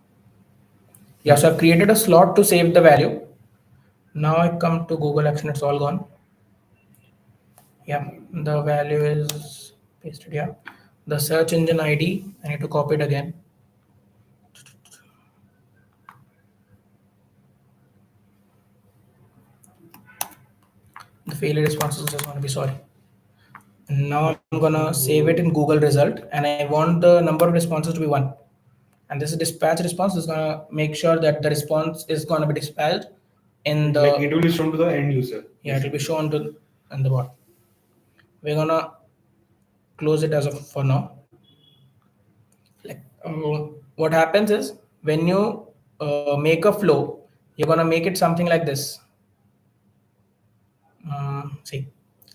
Yeah, so I've created a slot to save the value. Now I come to Google action, it's all gone. Yeah, the value is pasted. Yeah, the search engine ID, I need to copy it again. The failure response is just going to be sorry. And now I'm gonna save it in Google result, and I want the number of responses to be 1. And this is dispatch response is gonna make sure that the response is gonna be dispatched in the. Like it will be shown to the end user. Yeah, it will be shown to in the bot. We're gonna close it as of for now. Like what happens is when you make a flow, you're gonna make it something like this. See,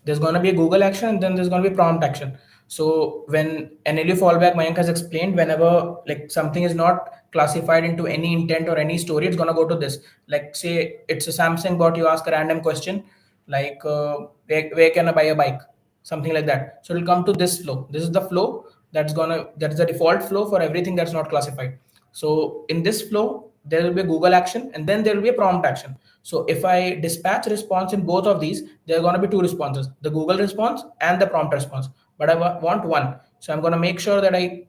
there's gonna be a Google action, and then there's gonna be prompt action. So when NLU fallback, Mayank has explained, whenever like something is not classified into any intent or any story, it's gonna go to this. Like say it's a Samsung bot, you ask a random question like where can I buy a bike, something like that. So it'll come to this flow. This is the flow that's the default flow for everything that's not classified. So in this flow, there will be a Google action and then there will be a prompt action. So if I dispatch response in both of these, there are going to be two responses, the Google response and the prompt response. But I want one. So I'm going to make sure that I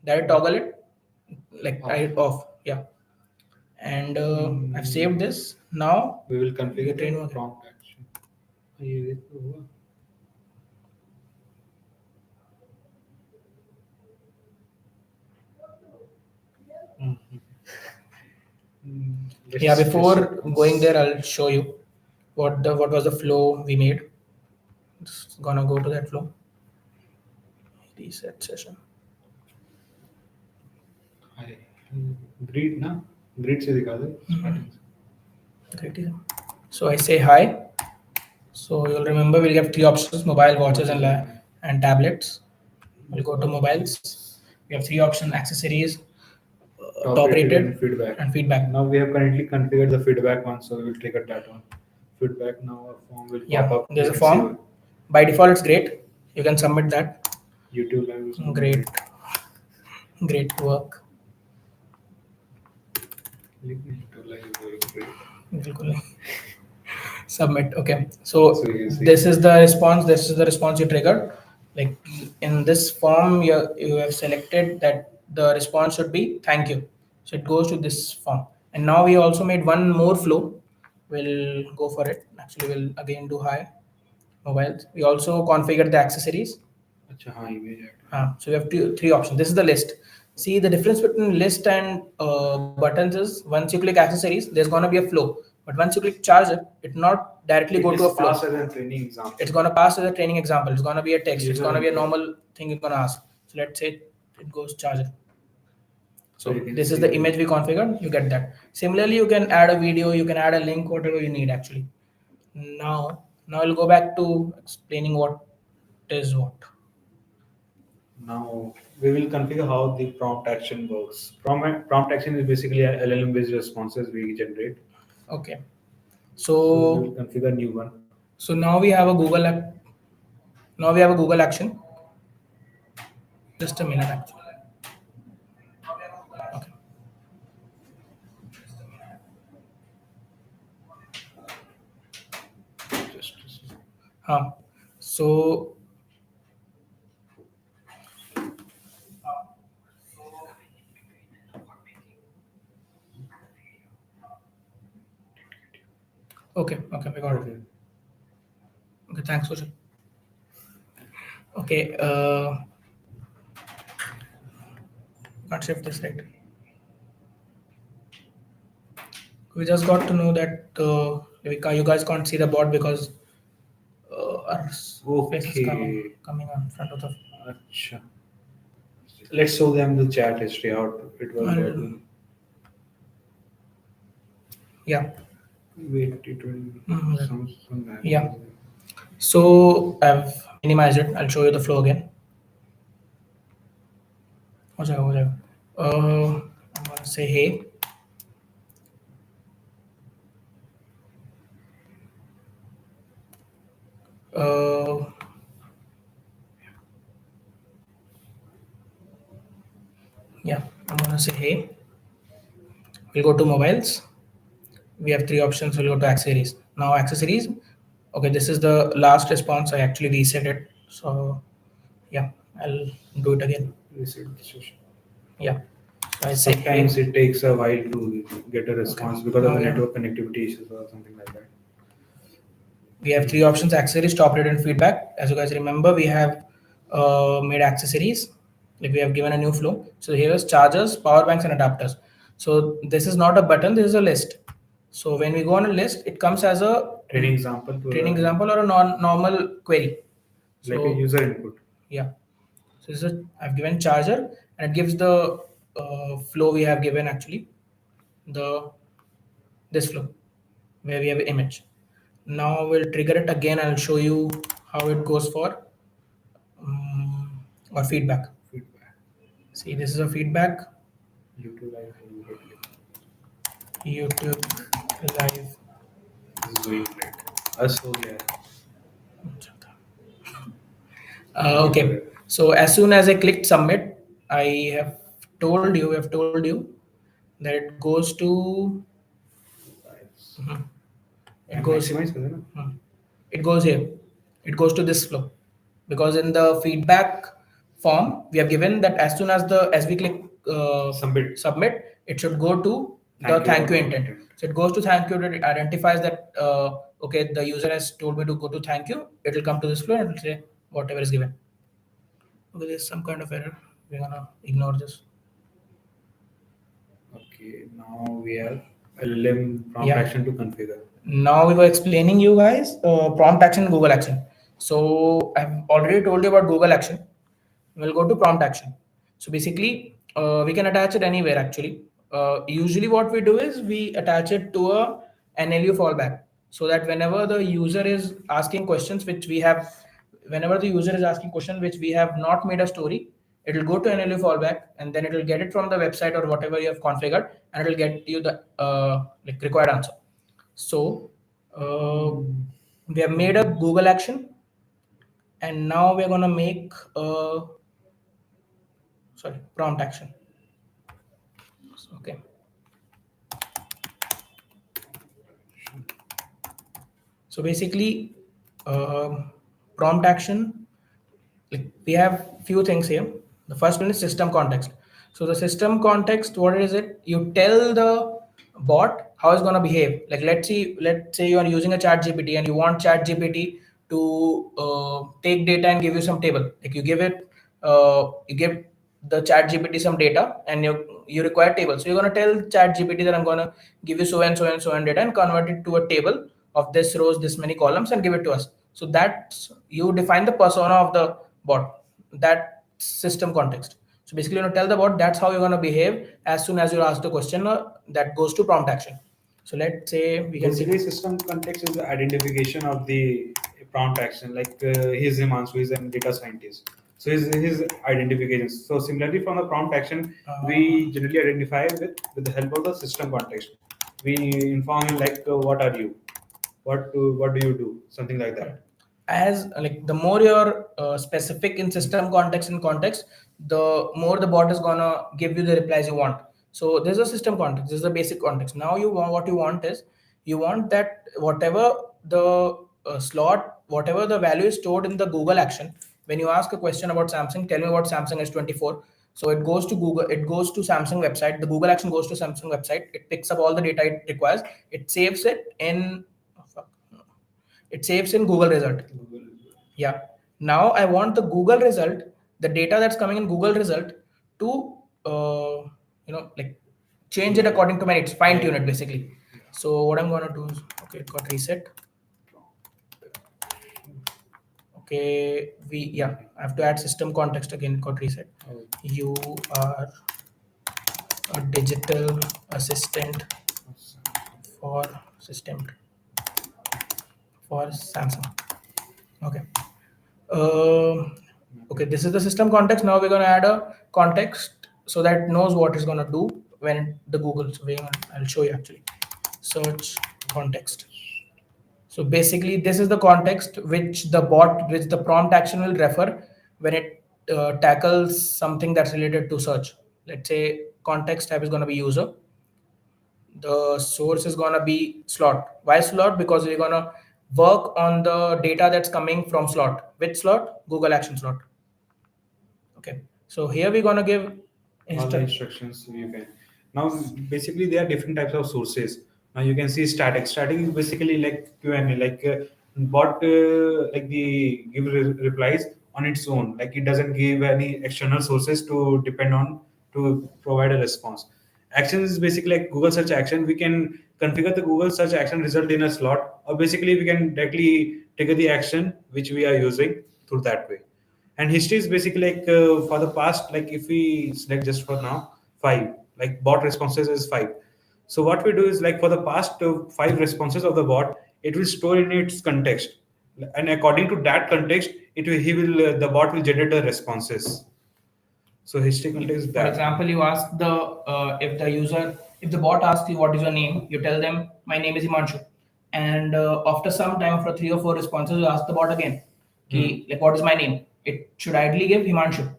toggle it like I off. Yeah. And I've saved this. Now we will configure train the work. prompt action. Yeah, before going there, I'll show you what was the flow we made. Just gonna go to that flow. Reset session. Greet na? Greet se dikha de. Great. So I say hi. So you'll remember we'll have three options: mobile, watches, and tablets. We'll go to mobiles. We have three options: accessories, top rated, and feedback. Now we have currently configured the feedback one, so we will trigger that one. Feedback now a form will pop up. There's a form. By default, it's great. You can submit that. YouTube live is Great work. Submit. Okay. So this is the response. This is the response you triggered. Like in this form, you have selected that the response should be thank you. So it goes to this form. And now we also made one more flow. We'll go for it. Actually, we'll again do hi mobiles. We also configured the accessories. So we have three options. This is the list. See, the difference between list and buttons is once you click accessories, there's gonna be a flow. But once you click charger, it not directly go to a flow. It's gonna pass as a training example. It's gonna be a text. It's gonna be a normal thing you're gonna ask. So let's say it goes charger. So this is the image we configured. You get that. Similarly, you can add a video. You can add a link, whatever you need actually. Now I'll go back to explaining what is what. Now we will configure how the prompt action works. Prompt action is basically a LLM based responses we generate. Okay. So we will configure new one. So now we have a Google app. Now we have a Google action. Just a minute actually. Okay. So okay, we got it. Okay, thanks, Social. Okay, can't shift this right. We just got to know that you guys can't see the bot because our face is coming on front of the. Achha. Let's show them the chat history, how it was working. Yeah. Wait, yeah. So I've minimized it. I'll show you the flow again. I'm gonna say hey. Yeah, I'm gonna say hey. We'll go to mobiles. We have three options. We'll go to accessories. Now accessories. Okay, this is the last response. I actually reset it. So yeah, I'll do it again. Reset the session. Yeah. So sometimes it takes a while to get a response because of the network connectivity issues or something like that. We have three options: accessories, top rate, and feedback. As you guys remember, we have made accessories. Like we have given a new flow. So here is chargers, power banks, and adapters. So this is not a button. This is a list. So when we go on a list, it comes as a training example or a normal query. Like a user input. Yeah. So I've given charger, and it gives the flow we have given actually. This flow where we have an image. Now we'll trigger it again. I'll show you how it goes for or feedback. Feedback. See, this is a feedback. YouTube live. YouTube live. This is doing great. So yeah. Okay, so as soon as I clicked submit, I have told you that it goes to Mhm. it goes Maximize कर देना. Hmm. It goes here. It goes to this flow because in the feedback form we have given that as soon as we click submit, it should go to the thank you intent. So it goes to thank you. It identifies that okay, the user has told me to go to thank you. It will come to this flow and it will say whatever is given. Okay, there's some kind of error. We're gonna ignore this. Okay, now we have LLM prompt Yeah. action to configure. Now we were explaining you guys prompt action, Google action. So I've already told you about Google action. We'll go to prompt action. So basically, we can attach it anywhere actually. Usually what we do is we attach it to a NLU fallback so that whenever the user is asking questions which we have, whenever the user is asking question which we have not made a story, it will go to NLU fallback and then it will get it from the website or whatever you have configured and it will get you the like required answer. So we have made a Google action and now we're going to make a prompt action. Okay. So basically prompt action, like we have few things here. The first one is system context. So the system context, what is it? You tell the bot how it's going to behave. Like let's say you are using a chat GPT and you want chat GPT to take data and give you some table. Like you give the chat GPT some data and you require table. So you're going to tell chat GPT that I'm going to give you so and so and so and data and convert it to a table of this rows, this many columns and give it to us. So that's, you define the persona of the bot, that system context. So basically you want to tell the bot that's how you're going to behave as soon as you ask the question that goes to prompt action. So let's say we can basically system context is the identification of the prompt action. Like he's Himanshu, he's a data scientist. So his identification. So similarly from the prompt action, we generally identify with the help of the system context. We inform him like what are you, what do you do, something like that. As like the more you're specific in system context and context, the more the bot is gonna give you the replies you want. So there's a system context, this is the basic context. Now you want, what you want is you want that whatever the slot, whatever the value is stored in the Google action. When you ask a question about Samsung, tell me what Samsung S24. So it goes to Google, it goes to Samsung website, the Google action goes to Samsung website, it picks up all the data it requires, it saves it in Google result. Yeah. Now I want the Google result, the data that's coming in Google result to like change it according to my needs, fine tune it basically. So what I'm gonna do is, okay, it got reset. Okay, I have to add system context again, it got reset. You are a digital assistant for system for Samsung. Okay. Okay, this is the system context. Now we're going to add a context so that it knows what it's going to do when the Google. So I'll show you actually. Search context. So basically, this is the context which the prompt action will refer when it tackles something that's related to search. Let's say context type is going to be user. The source is going to be slot. Why slot? Because we're going to work on the data that's coming from slot. Which slot? Google action slot. Okay, so here we're going to give all the instructions you can. Now basically there are different types of sources. Now you can see static is basically like Q&A, like bot like the give replies on its own, like it doesn't give any external sources to depend on to provide a response. Action is basically like Google search action. We can configure the Google search action result in a slot, or basically we can directly trigger the action which we are using through that way. And history is basically like for the past, like if we select just for now 5, like bot responses is 5. So what we do is like for the past 5 responses of the bot, it will store in its context, and according to that context, the bot will generate the responses. So history context is For that. example, you ask if the bot asks you what is your name, you tell them my name is Himanshu, and after some time, after 3 or 4 responses, you ask the bot again, like what is my name? It should ideally give Himanshu,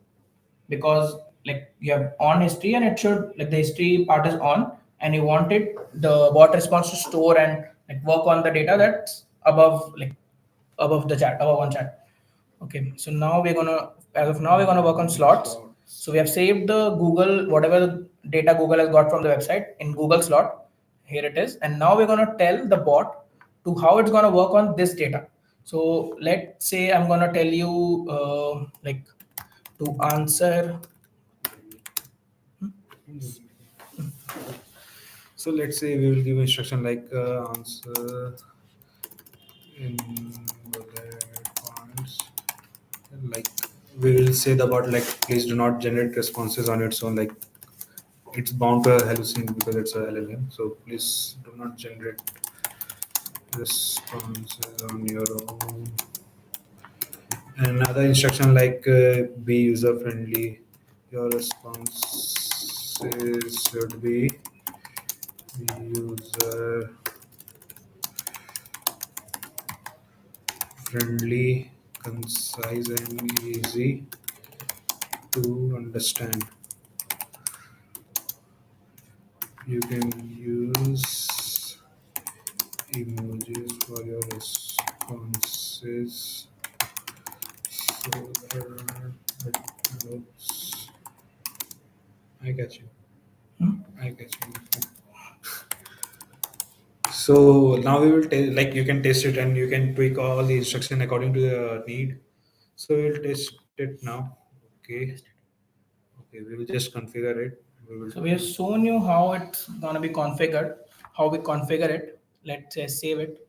because like you have on history and it should, like the history part is on, and you want it the bot response to store and like work on the data that's above, like above the chat, above one chat. Okay, so now as of now we're gonna work on slots. So we have saved the Google, whatever the data Google has got from the website in Google slot. Here it is, and now we're gonna tell the bot to how it's gonna work on this data. So let's say I'm gonna tell you like to answer. So let's say we will give instruction like answer in bullet points. Like we will say the bot like please do not generate responses on its own. Like it's bound to hallucinate because it's a LLM. So please do not generate responses on your own. Another instruction like be user friendly. Your responses should be user friendly, concise, and easy to understand. You can use emojis for your responses so that it looks. I get you. I get you. So now we will like you can test it and you can tweak all the instruction according to the need. So we'll test it now. Okay. Okay, we will just configure it. So we have shown you how it's gonna be configured, how we configure it. Let's say save it.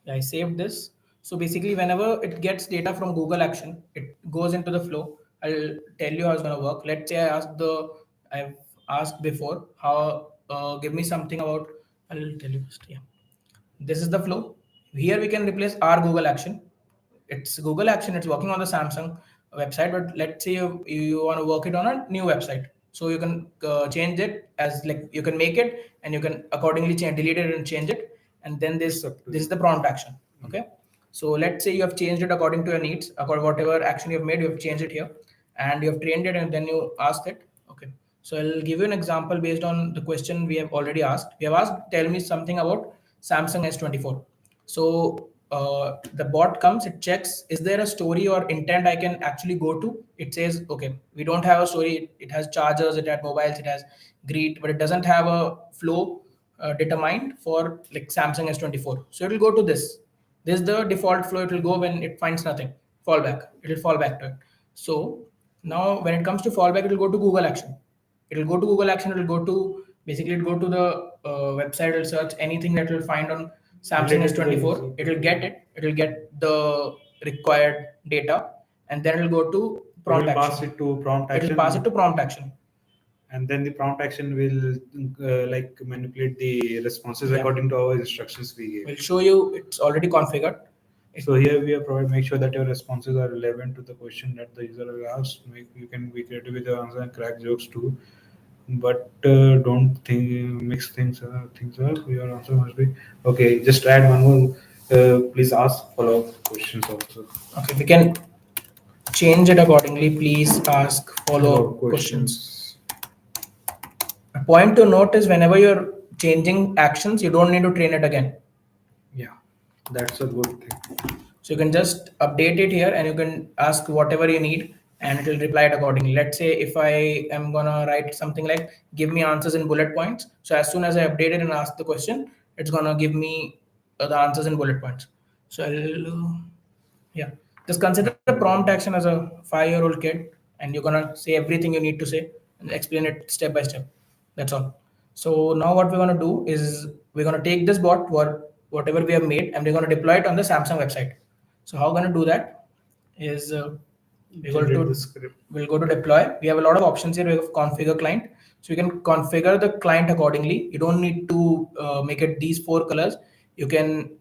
I saved this. So basically, whenever it gets data from Google Action, it goes into the flow. I'll tell you how it's gonna work. Let's say I've asked before how give me something about. I'll tell you first. Yeah, this is the flow. Here we can replace our Google Action. It's Google Action. It's working on the Samsung website, but let's say you want to work it on a new website. So you can change it as like you can make it and you can accordingly delete it and change it. And then this is the prompt action. Okay. So let's say you have changed it according to your needs, according whatever action you have made, you have changed it here, and you have trained it, and then you asked it. Okay. So I'll give you an example based on the question we have already asked. We have asked, tell me something about Samsung S24. So the bot comes, it checks, is there a story or intent I can actually go to? It says, okay, we don't have a story. It has chargers, it has mobiles, it has greet, but it doesn't have a flow determined for like Samsung S24. So it will go to this. This is the default flow. It will go when it finds nothing. Fallback. It will fall back to it. So now when it comes to fallback, it will go to Google Action. It will go to Google Action. It will go to basically it will go to the website. It will search anything that it will find on Samsung S24. It will get it. It will get the required data, and then it will go to prompt action. Pass it to prompt action. It will pass it to prompt action. And then the prompt action will like manipulate the responses according to our instructions we gave. We'll show you it's already configured. So here we have make sure that your responses are relevant to the question that the user has asked. You can be creative with the answer and crack jokes too, but don't mix things up. Your answer must be okay. Just add one more. Please ask follow-up questions also. Okay, we can change it accordingly. Please ask follow-up questions. A point to note is whenever you're changing actions, you don't need to train it again. Yeah, that's a good thing. So you can just update it here and you can ask whatever you need and it will reply it accordingly. Let's say if I am gonna write something like give me answers in bullet points. So as soon as I update it and ask the question, it's gonna give me the answers in bullet points. So I'll just consider a prompt action as a 5-year-old kid and you're gonna say everything you need to say and explain it step by step. That's all. So now what we're gonna do is we're gonna take this bot, whatever we have made, and we're gonna deploy it on the Samsung website. So how we're gonna do that is we'll go to deploy. We have a lot of options here. We have configure client. So you can configure the client accordingly. You don't need to make it these 4 colors. You can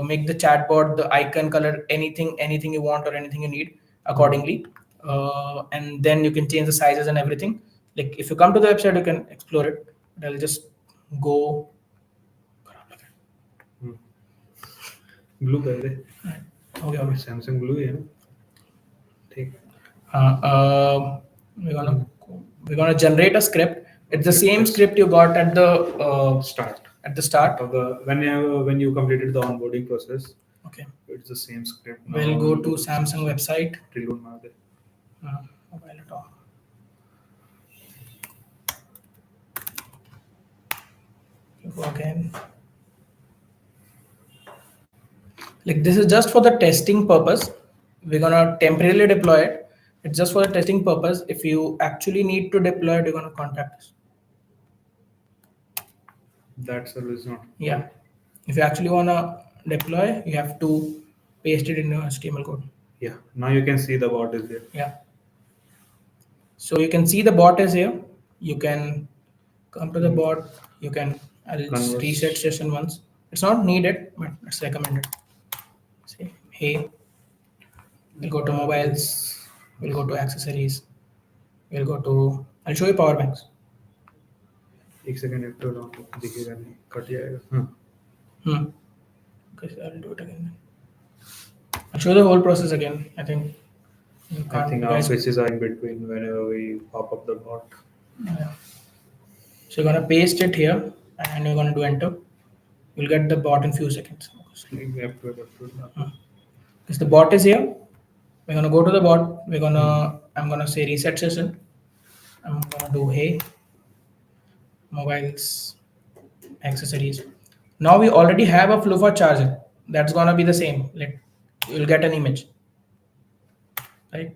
make the chatbot, the icon color, anything you want or anything you need accordingly. And then you can change the sizes and everything. Like if you come to the website, you can explore it. But I'll just go. Blue कह रहे Okay, okay. Samsung Blue है ना ठीक we're gonna generate a script. It's the same script you got at the start of the when you completed the onboarding process. Okay. It's the same script. We'll go to Samsung website. Reload मार दे. Mobile at all. Go again. Like this is just for the testing purpose. We're gonna temporarily deploy it. It's just for the testing purpose. If you actually need to deploy it, you're gonna contact us. That service not. Yeah. If you actually wanna deploy, you have to paste it in your HTML code. Yeah. Now you can see the bot is there. Yeah. So you can see the bot is here. You can come to the bot. You can. I'll just reset session once. It's not needed, but it's recommended. See, hey. We'll go to mobiles. We'll go to accessories. We'll go to. I'll show you power banks. एक second एक तो दिखेगा नहीं cut जाएगा Okay, so I'll do it again. I'll show the whole process again. I think our faces are in between whenever we pop up the bot. Yeah. So you're gonna paste it here and you're gonna do enter. You'll get the bot in few seconds. Because the bot is here. We're gonna go to the bot. I'm gonna say reset session. I'm gonna do hey mobiles accessories. Now we already have a flow for charger. That's gonna be the same. You'll get an image. Right?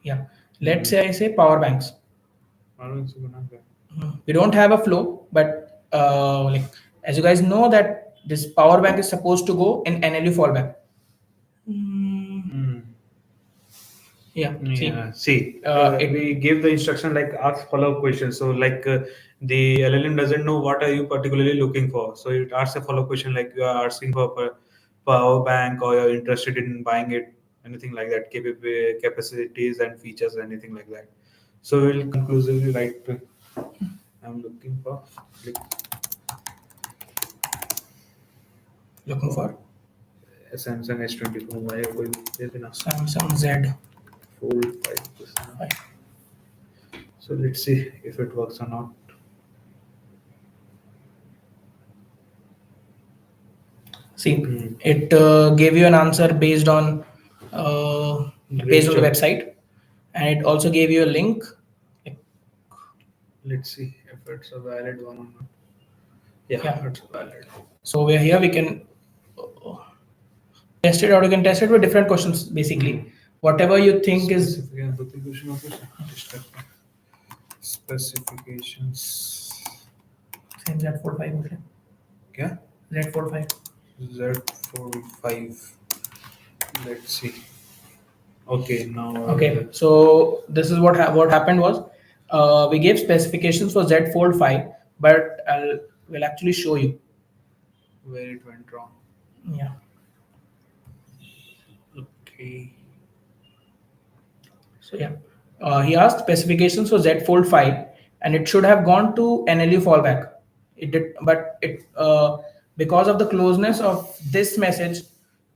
Yeah. Let's say I say power banks. We don't have a flow, but as you guys know that this power bank is supposed to go in NLU fallback. Yeah. See, we give the instruction like ask follow-up questions. So the LLM doesn't know what are you particularly looking for. So it asks a follow-up question like you are asking for a power bank or you're interested in buying it, anything like that, capacities and features, anything like that. So we'll conclusively write I'm looking for Samsung S24 mobile Samsung Z Fold 5. So let's see if it works or not. See, it gave you an answer based on the website, and it also gave you a link. Let's see if it's a valid one or not. Yeah. It's valid. So we're here. We can test it out. You can test it with different questions, basically. Whatever you think is. Specifications. Same Z45. Yeah. Z45. Z45. Let's see. Okay, now. Okay, so this is what happened was we gave specifications for Z Fold 5, but we'll actually show you where it went wrong. Yeah. Okay. So yeah, he asked specifications for Z Fold 5, and it should have gone to NLU fallback. It did, but it because of the closeness of this message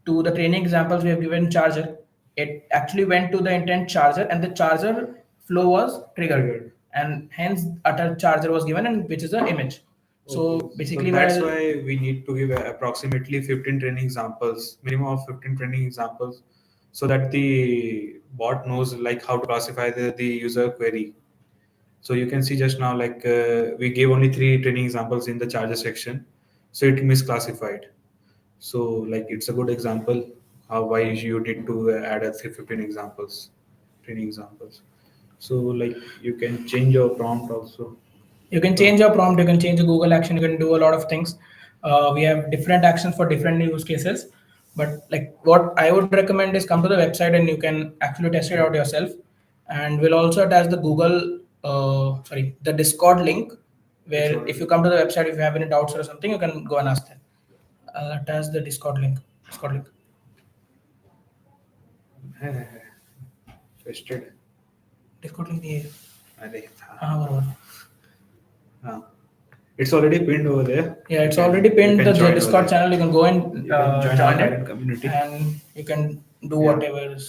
to the training examples we have given charger, it actually went to the intent charger, and the charger flow was triggered, and hence utter charger was given, and which is the image. So basically, that's why we need to give approximately 15 training examples, minimum of 15 training examples, so that the bot knows like how to classify the user query. So you can see just now we gave only 3 training examples in the charger section, so it misclassified. So it's a good example why you need to add 15 training examples. So you can change your prompt also. You can change your prompt, you can change the Google action, you can do a lot of things. We have different actions for different use cases, but what I would recommend is come to the website and you can actually test it out yourself. And we'll also attach the the Discord link, where if you come to the website, if you have any doubts or something, you can go and ask them. I'll attach the Discord link. Fested. Discord link नहीं है. अरे हाँ बराबर. हाँ. It's already pinned over there. Yeah, it's already pinned You the can join Discord over there. channel. You can go and You can join our join Kairon it, community. and you can do Yeah. whatever is.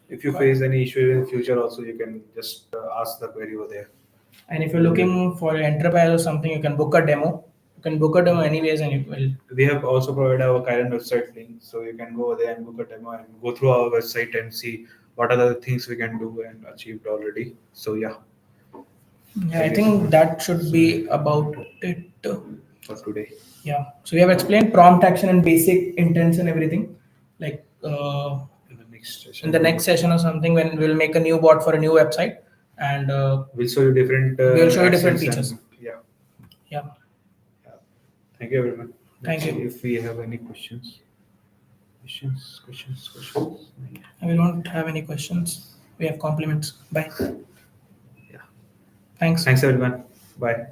If you face any issue in future, also you can just ask the query over there. And if you're looking for an enterprise or something, you can book a demo. You can book a demo anyways, and it will. We have also provided our Kairon website link, so you can go over there and book a demo and go through our website and see what are the things we can do and achieved already. So yeah. Yeah, I think that should be about it. For today. Yeah. So we have explained prompt action and basic intents and everything. Like In the next session. in the next session or something, when we'll make a new bot for a new website, and we'll show you different. We'll show you different accents features. and- yeah. Yeah. Thank you, everyone. Thank Let's you. see if we have any questions. Questions. We don't have any questions. We have compliments. Bye. Yeah. Thanks. Thanks, everyone. Bye.